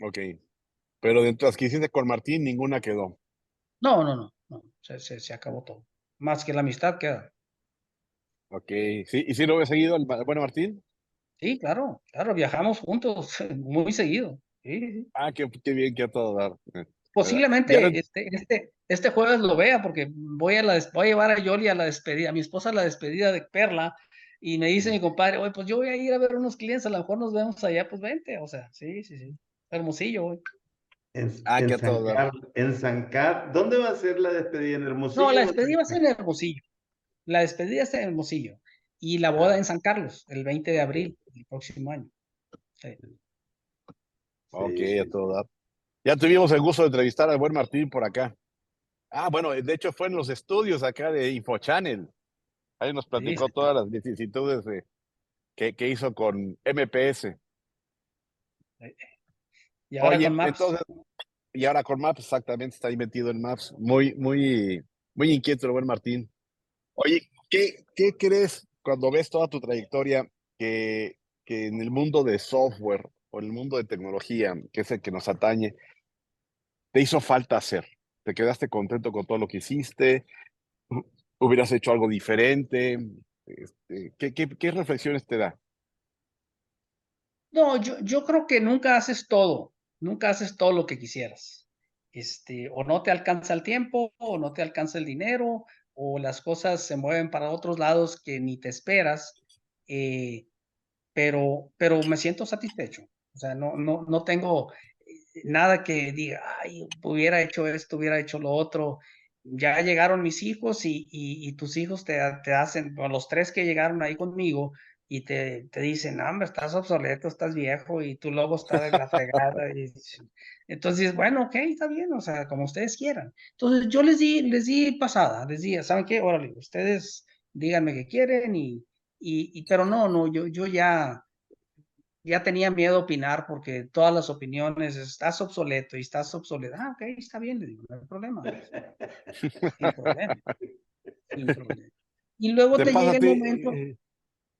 Ok. Pero de las que hiciste con Martín, ninguna quedó. No, se acabó todo. Más que la amistad queda. Ok. Sí, ¿y si lo ves seguido el bueno Martín? Sí, claro, viajamos juntos muy seguido. Sí, sí, sí. Ah, qué bien que a todo dar. ¿Verdad? Ya no, Posiblemente este jueves lo vea porque voy a llevar a Yoli a la despedida, a mi esposa a la despedida de Perla y me dice mi compadre, oye, pues yo voy a ir a ver unos clientes, a lo mejor nos vemos allá, pues vente, o sea, sí, sí, sí. Hermosillo, güey. que a todo dar. En San Carlos, ¿dónde va a ser la despedida? ¿En No, la Hermosillo o en despedida va a ser San en Hermosillo. La despedida está en Hermosillo y la boda Carlos? en San Carlos, el 20 de Ok, abril del próximo año. Sí. Ok, sí, a sí, todo sí. dar. Ya tuvimos el gusto de entrevistar al buen Martín por acá. Ah, bueno, de hecho fue en los estudios acá de InfoChannel. Ahí nos Sí, platicó sí. todas las vicisitudes que hizo con MPS. Y ahora con Oye, Maps. entonces, y ahora con Maps, exactamente, está ahí metido en Maps. Muy inquieto el buen Martín. Oye, ¿qué crees cuando ves toda tu trayectoria que en el mundo de software o en el mundo de tecnología, que es el que nos atañe, te hizo falta hacer? ¿Te quedaste contento con todo lo que hiciste? ¿Hubieras hecho algo diferente? ¿Qué reflexiones te da? No, yo creo que nunca haces todo lo que quisieras. O no te alcanza el tiempo, o no te alcanza el dinero, o las cosas se mueven para otros lados que ni te esperas, pero me siento satisfecho. O sea, no tengo nada que diga, ay, hubiera hecho esto, hubiera hecho lo otro. Ya llegaron mis hijos y tus hijos te hacen, o los tres que llegaron ahí conmigo, y te dicen, hombre, estás obsoleto, estás viejo y tu logo está de la fregada. Entonces, bueno, ok, está bien, o sea, como ustedes quieran. Entonces, yo les di pasada, les di, ¿saben qué? Órale, ustedes díganme qué quieren pero no, yo ya tenía miedo a opinar porque todas las opiniones, estás obsoleto y estás obsoleto. Ah, ok, está bien, le digo, no hay problema, sin problema, sin problema. Y luego ¿Te te pasa a llega el ti? momento,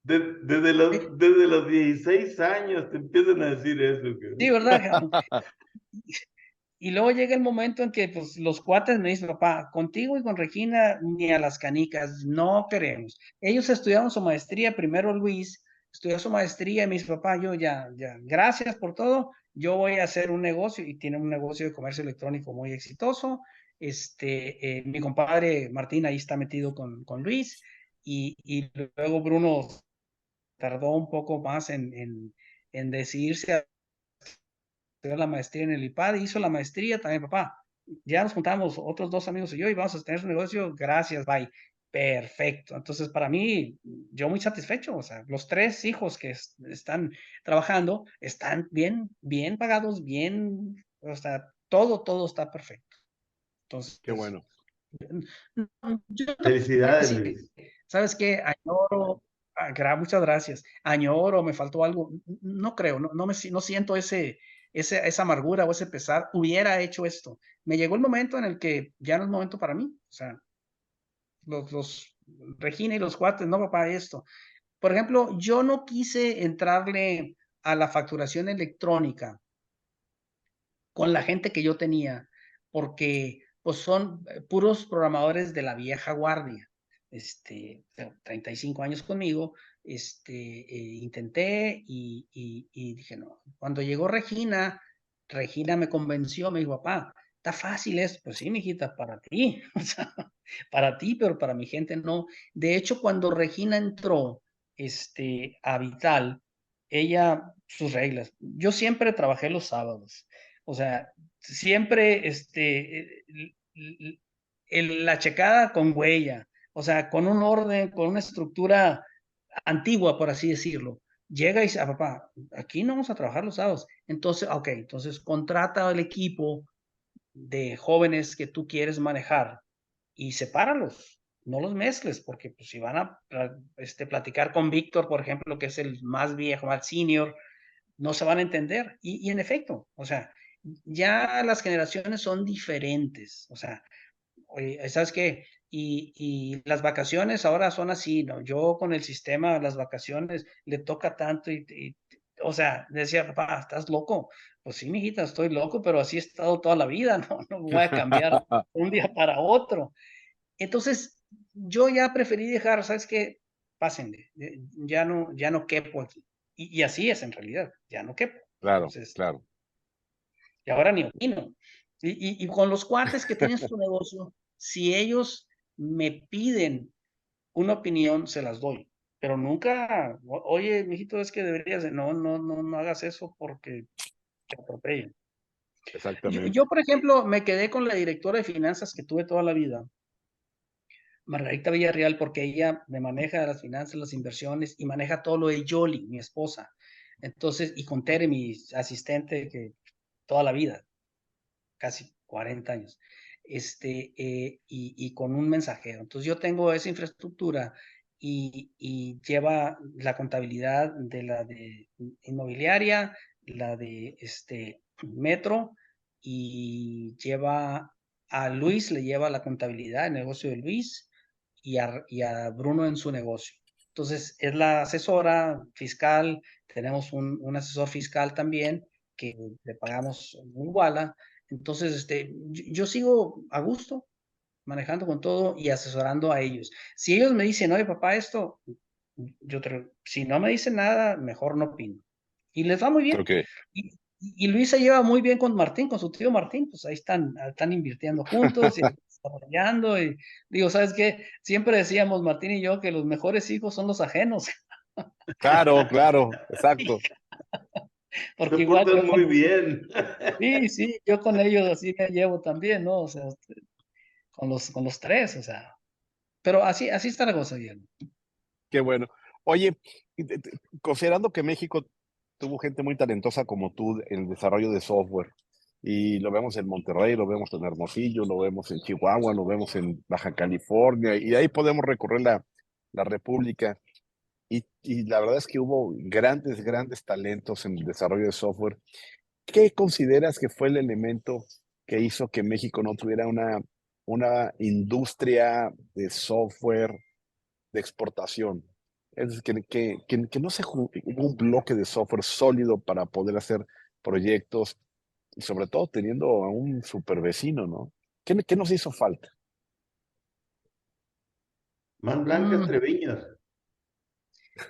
Desde eh, desde los 16 años te empiezan a decir eso, sí, ¿verdad? Y luego llega el momento en que pues, los cuates me dicen, papá, contigo y con Regina ni a las canicas, no queremos. Ellos estudiaron su maestría, primero Luis estudió su maestría y me dice, papá, yo ya, gracias por todo, yo voy a hacer un negocio y tiene un negocio de comercio electrónico muy exitoso. Mi compadre Martín ahí está metido con Luis y luego Bruno tardó un poco más en decidirse a estudió la maestría en el IPAD, hizo la maestría también, papá. Ya nos juntamos otros dos amigos y yo y vamos a tener un negocio, gracias, bye. Perfecto. Entonces, para mí, yo muy satisfecho. O sea, los tres hijos que están trabajando están bien pagados, bien, o sea, todo está perfecto. Qué Entonces, bueno. yo también, Felicidades, sí, Luis. ¿sabes qué? Añoro, muchas gracias. Añoro, me faltó algo. No creo, no siento esa amargura o ese pesar. Hubiera hecho esto. Me llegó el momento en el que ya no es momento para mí. O sea, los Regina y los cuates, no, papá, esto. Por ejemplo, yo no quise entrarle a la facturación electrónica con la gente que yo tenía, porque pues son puros programadores de la vieja guardia. 35 años conmigo, intenté y dije, no. Cuando llegó Regina me convenció, me dijo, papá, está fácil esto. Pues sí, mijita, para ti, o sea, para ti, pero para mi gente no. De hecho, cuando Regina entró, a Vital, ella, sus reglas. Yo siempre trabajé los sábados. O sea, siempre la checada con huella, o sea, con un orden, con una estructura antigua, por así decirlo. Llega y dice, papá, aquí no vamos a trabajar los sábados. Entonces, ok, entonces contrata al equipo de jóvenes que tú quieres manejar y sepáralos, no los mezcles, porque pues, si van a platicar con Víctor, por ejemplo, que es el más viejo, más senior, no se van a entender. Y en efecto, o sea, ya las generaciones son diferentes. O sea, oye, ¿sabes qué? Y las vacaciones ahora son así, ¿no? Yo con el sistema, las vacaciones, le toca tanto o sea, decía, papá, ¿estás loco? Pues sí, mijita, estoy loco, pero así he estado toda la vida, no voy a cambiar un día para otro. Entonces, yo ya preferí dejar, ¿sabes qué? Pásenle, ya no quepo aquí. Y así es en realidad, ya no quepo. Claro, Entonces, claro. y ahora ni opino. Y con los cuates que tienen su negocio, si ellos me piden una opinión, se las doy. Pero nunca, oye, mijito, es que deberías, no hagas eso porque te atropellan. Yo, Exactamente. por ejemplo, me quedé con la directora de finanzas que tuve toda la vida, Margarita Villarreal, porque ella me maneja las finanzas, las inversiones y maneja todo lo de Yoli, mi esposa. Entonces, y con Tere, mi asistente, que toda la vida, casi 40 años, y con un mensajero. Entonces yo tengo esa infraestructura y lleva la contabilidad de la de inmobiliaria, la de Metro, y lleva a Luis, le lleva la contabilidad, el negocio de Luis, y a Bruno en su negocio. Entonces, es la asesora fiscal, tenemos un asesor fiscal también que le pagamos un Walla. Entonces, yo sigo a gusto, manejando con todo y asesorando a ellos. Si ellos me dicen, oye, papá, esto, si no me dicen nada, mejor no opino. Y les va muy Creo bien. que, Y Luis se lleva muy bien con Martín, con su tío Martín, pues ahí están invirtiendo juntos y desarrollando. Y digo, ¿sabes qué? Siempre decíamos, Martín y yo, que los mejores hijos son los ajenos. claro, claro, exacto. Se Porque igual portan yo muy bien. sí, yo con ellos así me llevo también, ¿no? O sea, con los tres, o sea. Pero así está la cosa, Diego. Qué bueno. Oye, considerando que México tuvo gente muy talentosa como tú en el desarrollo de software, y lo vemos en Monterrey, lo vemos en Hermosillo, lo vemos en Chihuahua, lo vemos en Baja California, y de ahí podemos recorrer la República. Y la verdad es que hubo grandes, grandes talentos en el desarrollo de software. ¿Qué consideras que fue el elemento que hizo que México no tuviera una industria de software de exportación? Es decir, que no se hubo un bloque de software sólido para poder hacer proyectos, y sobre todo teniendo a un super vecino, ¿no? ¿Qué nos hizo falta? Más Blancas Mm, Treviños.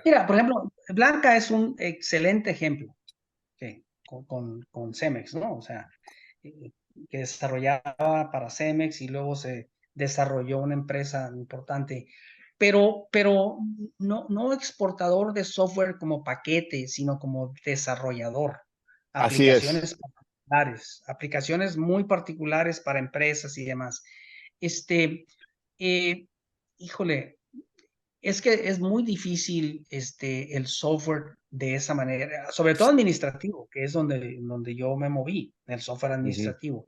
Mira, por ejemplo, Blanca es un excelente ejemplo con Cemex, ¿no? O sea, eh, que desarrollaba para Cemex y luego se desarrolló una empresa importante, pero no exportador de software como paquete, sino como desarrollador. Así es. Aplicaciones muy particulares para empresas y demás. Este, eh, híjole, es que es muy difícil el software de esa manera, sobre todo administrativo, que es donde yo me moví, el software Ujú, administrativo.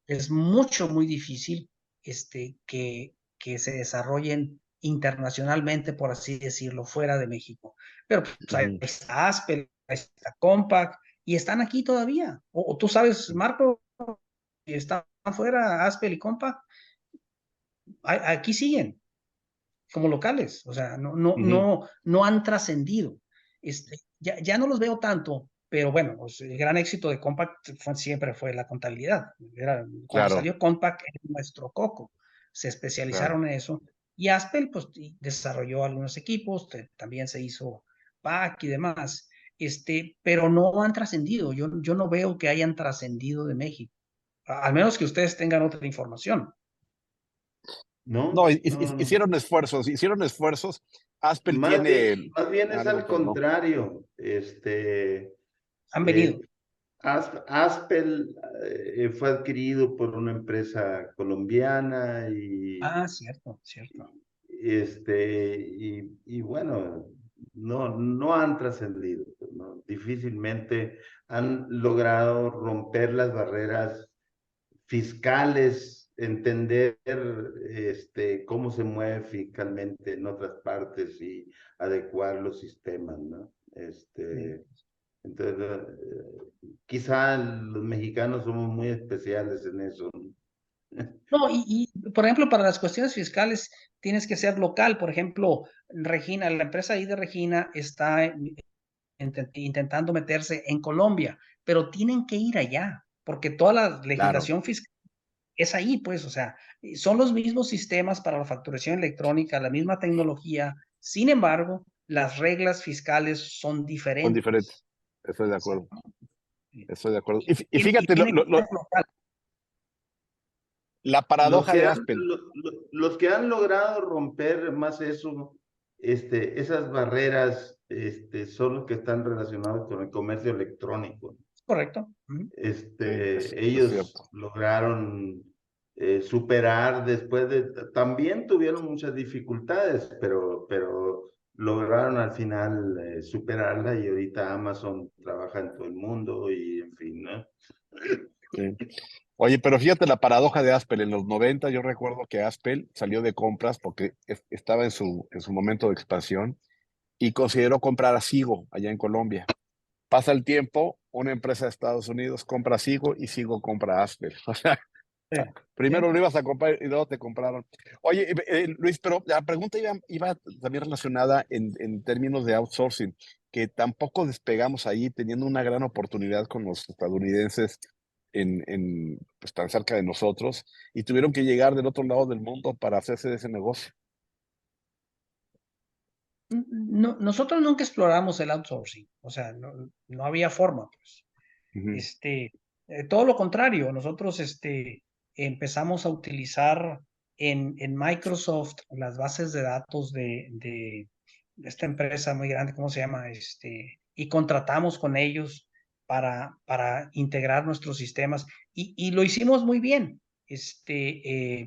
Es muy difícil que se desarrollen internacionalmente, por así decirlo, fuera de México. Pero pues, ahí ujú. está Aspel, ahí está Compaq, y están aquí todavía. O tú sabes, Marco, están afuera Aspel y Compaq, aquí siguen como locales, o sea, Ujú. no han trascendido. Ya no los veo tanto, pero bueno, pues, el gran éxito de Compact siempre fue la contabilidad. Cuando Claro, salió Compact era nuestro coco, se claro. especializaron en eso. Y Aspel, pues, desarrolló algunos equipos, también se hizo PAC y demás, pero no han trascendido. Yo no veo que hayan trascendido de México, al menos que ustedes tengan otra información. No, No, no, no. hicieron esfuerzos, hicieron esfuerzos. Aspel Más bien, tiene más bien es algo, al pero no. contrario. Han Eh, venido. Aspel fue adquirido por una empresa colombiana Ah, cierto, cierto. y bueno, no han trascendido, ¿no? Difícilmente han logrado romper las barreras fiscales, entender cómo se mueve fiscalmente en otras partes y adecuar los sistemas, ¿no? Sí. Entonces, quizá los mexicanos somos muy especiales en eso, ¿no? No, por ejemplo, para las cuestiones fiscales tienes que ser local. Por ejemplo, Regina, la empresa ahí de Regina está intentando meterse en Colombia, pero tienen que ir allá, porque toda la Claro. legislación fiscal es ahí, pues, o sea, son los mismos sistemas para la facturación electrónica, la misma tecnología. Sin embargo, las reglas fiscales son Son diferentes. diferentes. Estoy de Sí. acuerdo. Estoy de acuerdo. Y Y fíjate tiene que ser local. la Los paradoja que de han, Aspel. los que han logrado romper más eso, esas barreras, son los que están relacionados con el comercio electrónico. Correcto. Ujú. Sí, es Ellos cierto. lograron superar después de, también tuvieron muchas dificultades, pero lograron al final superarla y ahorita Amazon trabaja en todo el mundo y en fin, ¿no? Sí. Oye, pero fíjate la paradoja de Aspel. En los 90 yo recuerdo que Aspel salió de compras porque estaba en su momento de expansión y consideró comprar a Sigo allá en Colombia. Pasa el tiempo, una empresa de Estados Unidos compra a Sigo y Sigo compra a Aspel. Sí, Primero sí. lo ibas a comprar y luego te compraron. Oye, Luis, pero la pregunta iba también relacionada en términos de outsourcing, que tampoco despegamos ahí teniendo una gran oportunidad con los estadounidenses pues, tan cerca de nosotros y tuvieron que llegar del otro lado del mundo para hacerse de ese negocio. No, nosotros nunca exploramos el outsourcing, o sea, no había forma, pues. Ujú. Todo lo contrario, nosotros empezamos a utilizar en Microsoft las bases de datos de esta empresa muy grande, ¿cómo se llama? Y contratamos con ellos para integrar nuestros sistemas y lo hicimos muy bien.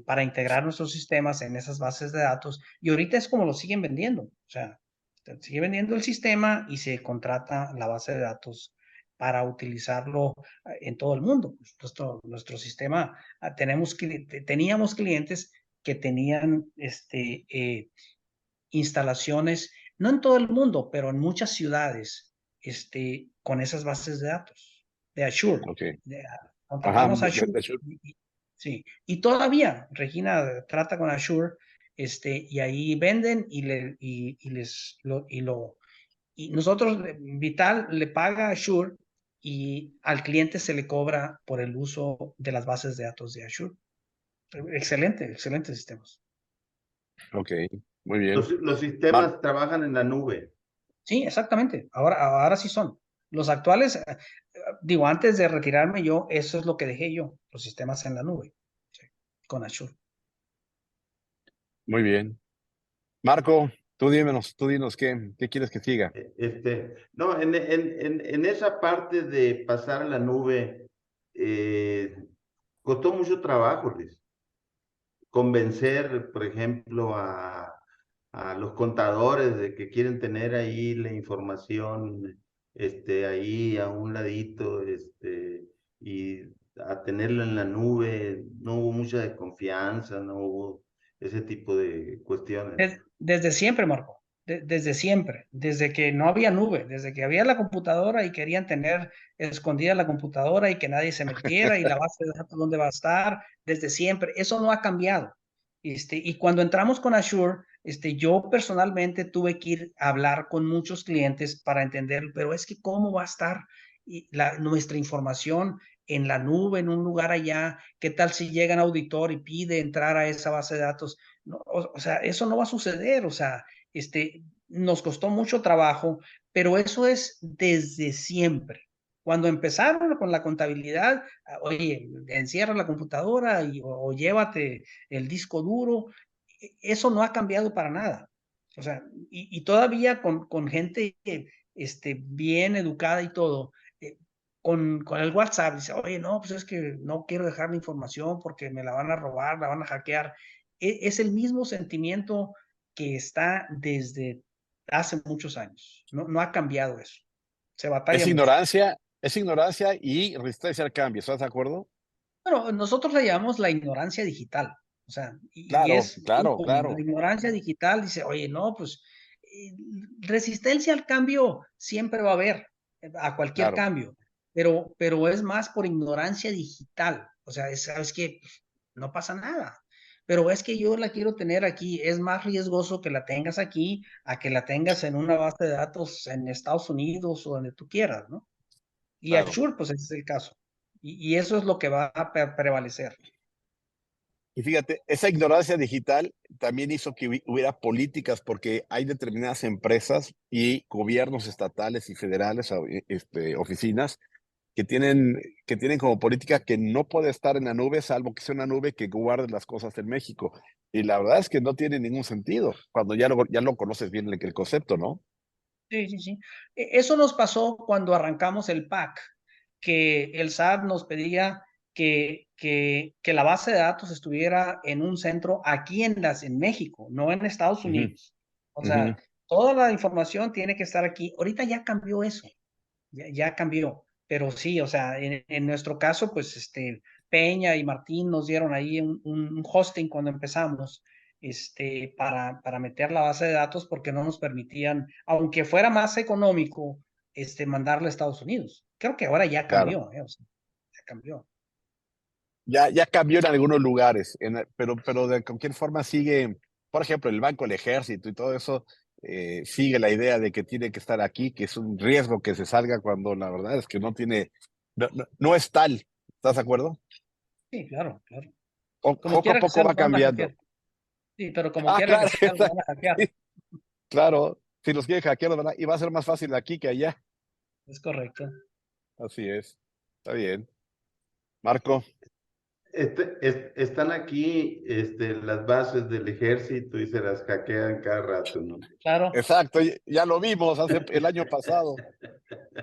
Para integrar nuestros sistemas en esas bases de datos y ahorita es como lo siguen vendiendo, o sea, se sigue vendiendo el sistema y se contrata la base de datos para utilizarlo en todo el mundo. Nuestro sistema, teníamos clientes que tenían instalaciones, no en todo el mundo, pero en muchas ciudades, con esas bases de datos de Azure. Ok. Ajá, Contratamos Azure. hecho, Sí, y todavía Regina trata con Azure, y ahí venden y nosotros, Vital le paga a Azure y al cliente se le cobra por el uso de las bases de datos de Azure. Excelente, excelentes sistemas. ok, muy bien. Los Mar- sistemas trabajan en la nube. Sí, exactamente. Ahora sí son. Los actuales, digo, antes de retirarme yo, eso es lo que dejé yo, los sistemas en la nube, sí, con Azure. Muy bien. Marco, tú dinos qué quieres que siga. No, en esa parte de pasar a la nube, costó mucho trabajo, Luis. Convencer, por ejemplo, a los contadores de que quieren tener ahí la información, ahí a un ladito, y a tenerla en la nube, no hubo mucha desconfianza, no hubo ese tipo de cuestiones. Desde siempre, Marco, desde siempre, desde que no había nube, desde que había la computadora y querían tener escondida la computadora y que nadie se metiera y la base de datos dónde va a estar, desde siempre, eso no ha cambiado. Y cuando entramos con Azure, yo personalmente tuve que ir a hablar con muchos clientes para entender, pero es que cómo va a estar nuestra información en la nube, en un lugar allá, ¿qué tal si llega un auditor y pide entrar a esa base de datos? No, o sea, eso no va a suceder, o sea, nos costó mucho trabajo, pero eso es desde siempre. Cuando empezaron con la contabilidad, oye, encierra la computadora o llévate el disco duro, eso no ha cambiado para nada. O sea, y todavía con gente bien educada y todo, con el WhatsApp, dice, oye, no, pues es que no quiero dejar la información porque me la van a robar, la van a hackear. Es el mismo sentimiento que está desde hace muchos años. No ha cambiado eso. Se batalla mucho. Es ignorancia y resistencia al cambio, ¿estás de acuerdo? Bueno, nosotros le llamamos la ignorancia digital. O sea, y Claro, es muy claro, común. La claro, ignorancia digital dice, oye, no, pues eh, resistencia al cambio siempre va a haber, a cualquier claro. cambio, pero es más por ignorancia digital. O sea, sabes que no pasa nada. Pero es que yo la quiero tener aquí. Es más riesgoso que la tengas aquí a que la tengas en una base de datos en Estados Unidos o donde tú quieras, ¿no? Y Claro. Azure, pues ese es el caso. Y eso es lo que va a prevalecer. Y fíjate, esa ignorancia digital también hizo que hubiera políticas, porque hay determinadas empresas y gobiernos estatales y federales, oficinas, que tienen como política que no puede estar en la nube, salvo que sea una nube que guarde las cosas en México. Y la verdad es que no tiene ningún sentido cuando ya lo conoces bien el concepto, ¿no? Sí, sí, sí. Eso nos pasó cuando arrancamos el PAC, que el SAT nos pedía que la base de datos estuviera en un centro aquí en México, no en Estados Ujú, Unidos. O ujú. sea, toda la información tiene que estar aquí. Ahorita ya cambió eso, ya cambió. Pero sí, o sea, en nuestro caso, pues Peña y Martín nos dieron ahí un hosting cuando empezamos, para meter la base de datos porque no nos permitían, aunque fuera más económico, mandarle a Estados Unidos. Creo que ahora ya Claro. cambió, o sea, ya cambió. ya cambió en algunos lugares, pero de cualquier forma sigue, por ejemplo, el Banco del Ejército y todo eso, sigue la idea de que tiene que estar aquí, que es un riesgo que se salga cuando la verdad es que no tiene, no es tal. ¿Estás de acuerdo? Sí, claro, claro. Como Poco a quiera que poco sea, va los van a cambiando. hackear. Sí, pero como Ah, quiera que claro, sea, los van a hackear. sí, claro. Si los quiere hackear, ¿verdad? Y va a ser más fácil aquí que allá. Es correcto. Así es. Está bien. Marco. Están aquí las bases del ejército y se las hackean cada rato, ¿no? Claro. Exacto, ya lo vimos el año pasado.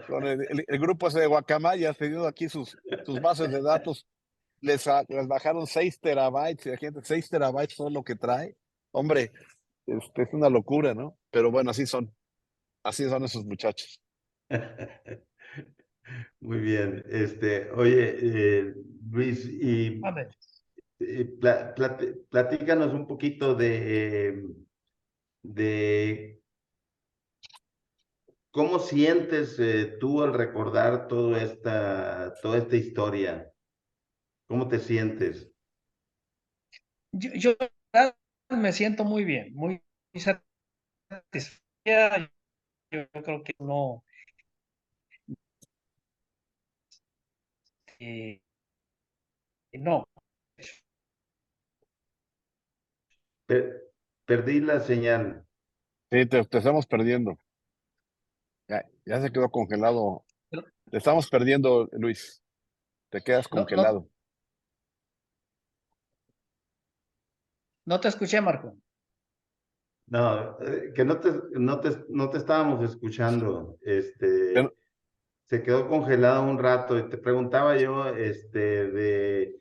Con el grupo ese de Guacamaya teniendo aquí sus bases de datos, les bajaron 6 terabytes, y la gente, 6 terabytes todo lo que trae. Hombre, es una locura, ¿no? Pero bueno, así son esos muchachos. Muy bien. Oye, Luis, A ver. platícanos un poquito de cómo sientes tú al recordar toda esta historia. ¿Cómo te sientes? Yo la verdad, me siento muy bien, muy satisfecha. Yo creo que no, eh, no. Perdí la señal. Sí, te estamos perdiendo. Ya se quedó congelado. Pero Te estamos perdiendo, Luis. Te quedas no, no, congelado. no te escuché, Marco. No, que no te estábamos escuchando. Pero- Se quedó congelado un rato y te preguntaba yo, de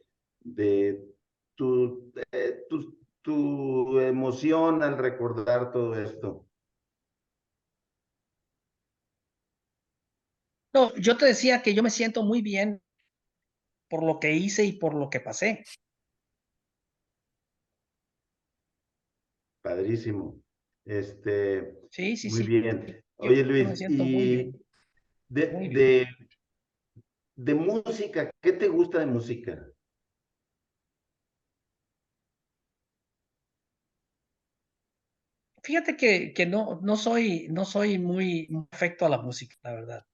tu emoción al recordar todo esto. No, yo te decía que yo me siento muy bien por lo que hice y por lo que pasé. Padrísimo. Sí, sí, Muy sí. bien. Yo Oye, me Luis, siento muy y bien, de, muy bien. de, de música, ¿qué te gusta de música? Fíjate que no soy muy afecto a la música, la verdad.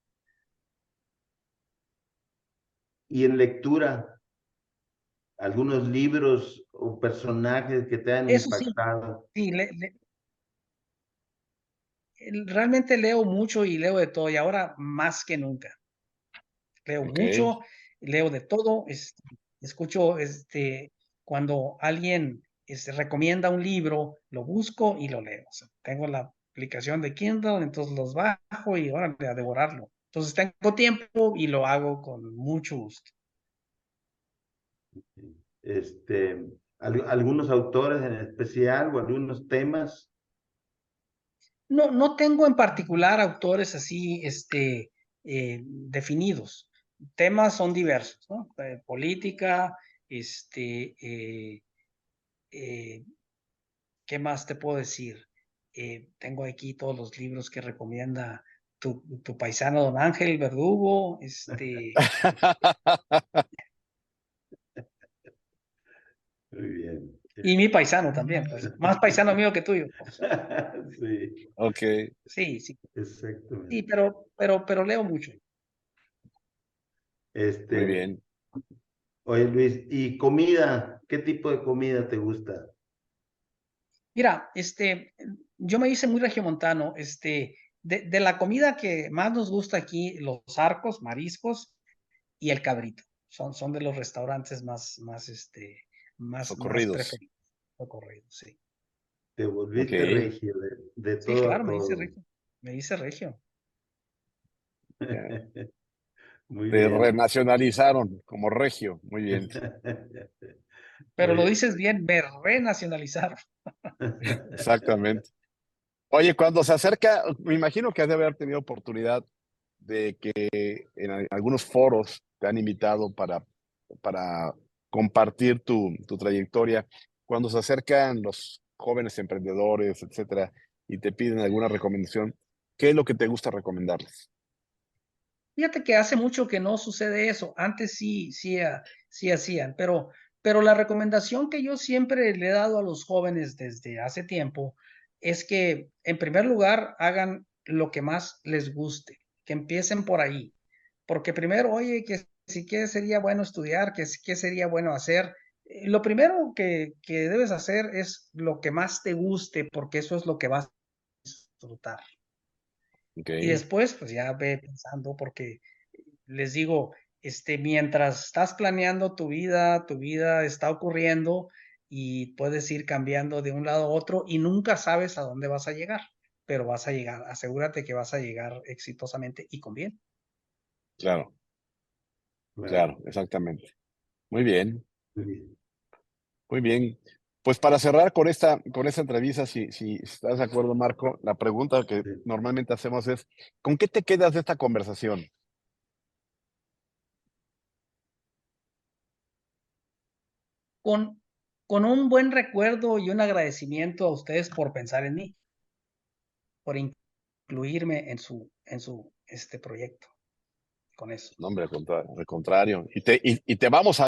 Y en lectura, algunos libros o personajes que te han Eso sí, impactado. sí, realmente leo mucho y leo de todo, y ahora más que nunca. Leo ok. mucho, leo de todo, escucho, cuando alguien recomienda un libro, lo busco y lo leo. O sea, tengo la aplicación de Kindle, entonces los bajo y ahora a devorarlo. Entonces tengo tiempo y lo hago con mucho gusto. Algunos autores en especial o algunos temas. No tengo en particular autores así, definidos. Temas son diversos, ¿no? Política, eh, ¿qué más te puedo decir? Tengo aquí todos los libros que recomienda tu paisano don Ángel Verdugo, Muy bien. y mi paisano también, pues, más paisano mío que tuyo, pues. Sí, Ok, Sí, sí, sí, exactamente. pero leo mucho. muy Este, bien. Oye Luis, ¿y comida? ¿Qué tipo de comida te gusta? Mira, yo me hice muy regiomontano, de la comida que más nos gusta aquí, los arcos, mariscos y el cabrito. Son de los restaurantes más Socorridos. preferidos, recorridos, sí. Te Ok. volviste regio de Sí, todo a claro, me dice todo. regio. Me dice regio. Ya. Muy Te bien. renacionalizaron como regio. Muy bien. Pero lo Oye, dices bien, me renacionalizaron. Exactamente. Oye, cuando se acerca, me imagino que has de haber tenido oportunidad de que en algunos foros te han invitado para compartir tu trayectoria. Cuando se acercan los jóvenes emprendedores, etcétera, y te piden alguna recomendación, ¿qué es lo que te gusta recomendarles? Fíjate que hace mucho que no sucede eso. Antes sí, sí hacían, pero la recomendación que yo siempre le he dado a los jóvenes desde hace tiempo es que en primer lugar hagan lo que más les guste, que empiecen por ahí, porque primero, oye, que si qué sería bueno estudiar, que qué sería bueno hacer. Lo primero que debes hacer es lo que más te guste, porque eso es lo que vas a disfrutar. Ok, Y después, pues ya ve pensando, porque les digo, mientras estás planeando tu vida está ocurriendo y puedes ir cambiando de un lado a otro y nunca sabes a dónde vas a llegar, pero vas a llegar, asegúrate que vas a llegar exitosamente y con bien. claro, Claro. claro, exactamente. Muy bien, Muy bien. muy bien. Pues para cerrar con esta entrevista, si estás de acuerdo, Marco, la pregunta que Sí. normalmente hacemos es, ¿con qué te quedas de esta conversación? Con, con un buen recuerdo y un agradecimiento a ustedes por pensar en mí, por incluirme en su proyecto. Con eso. No, hombre, al contrario. Y te vamos a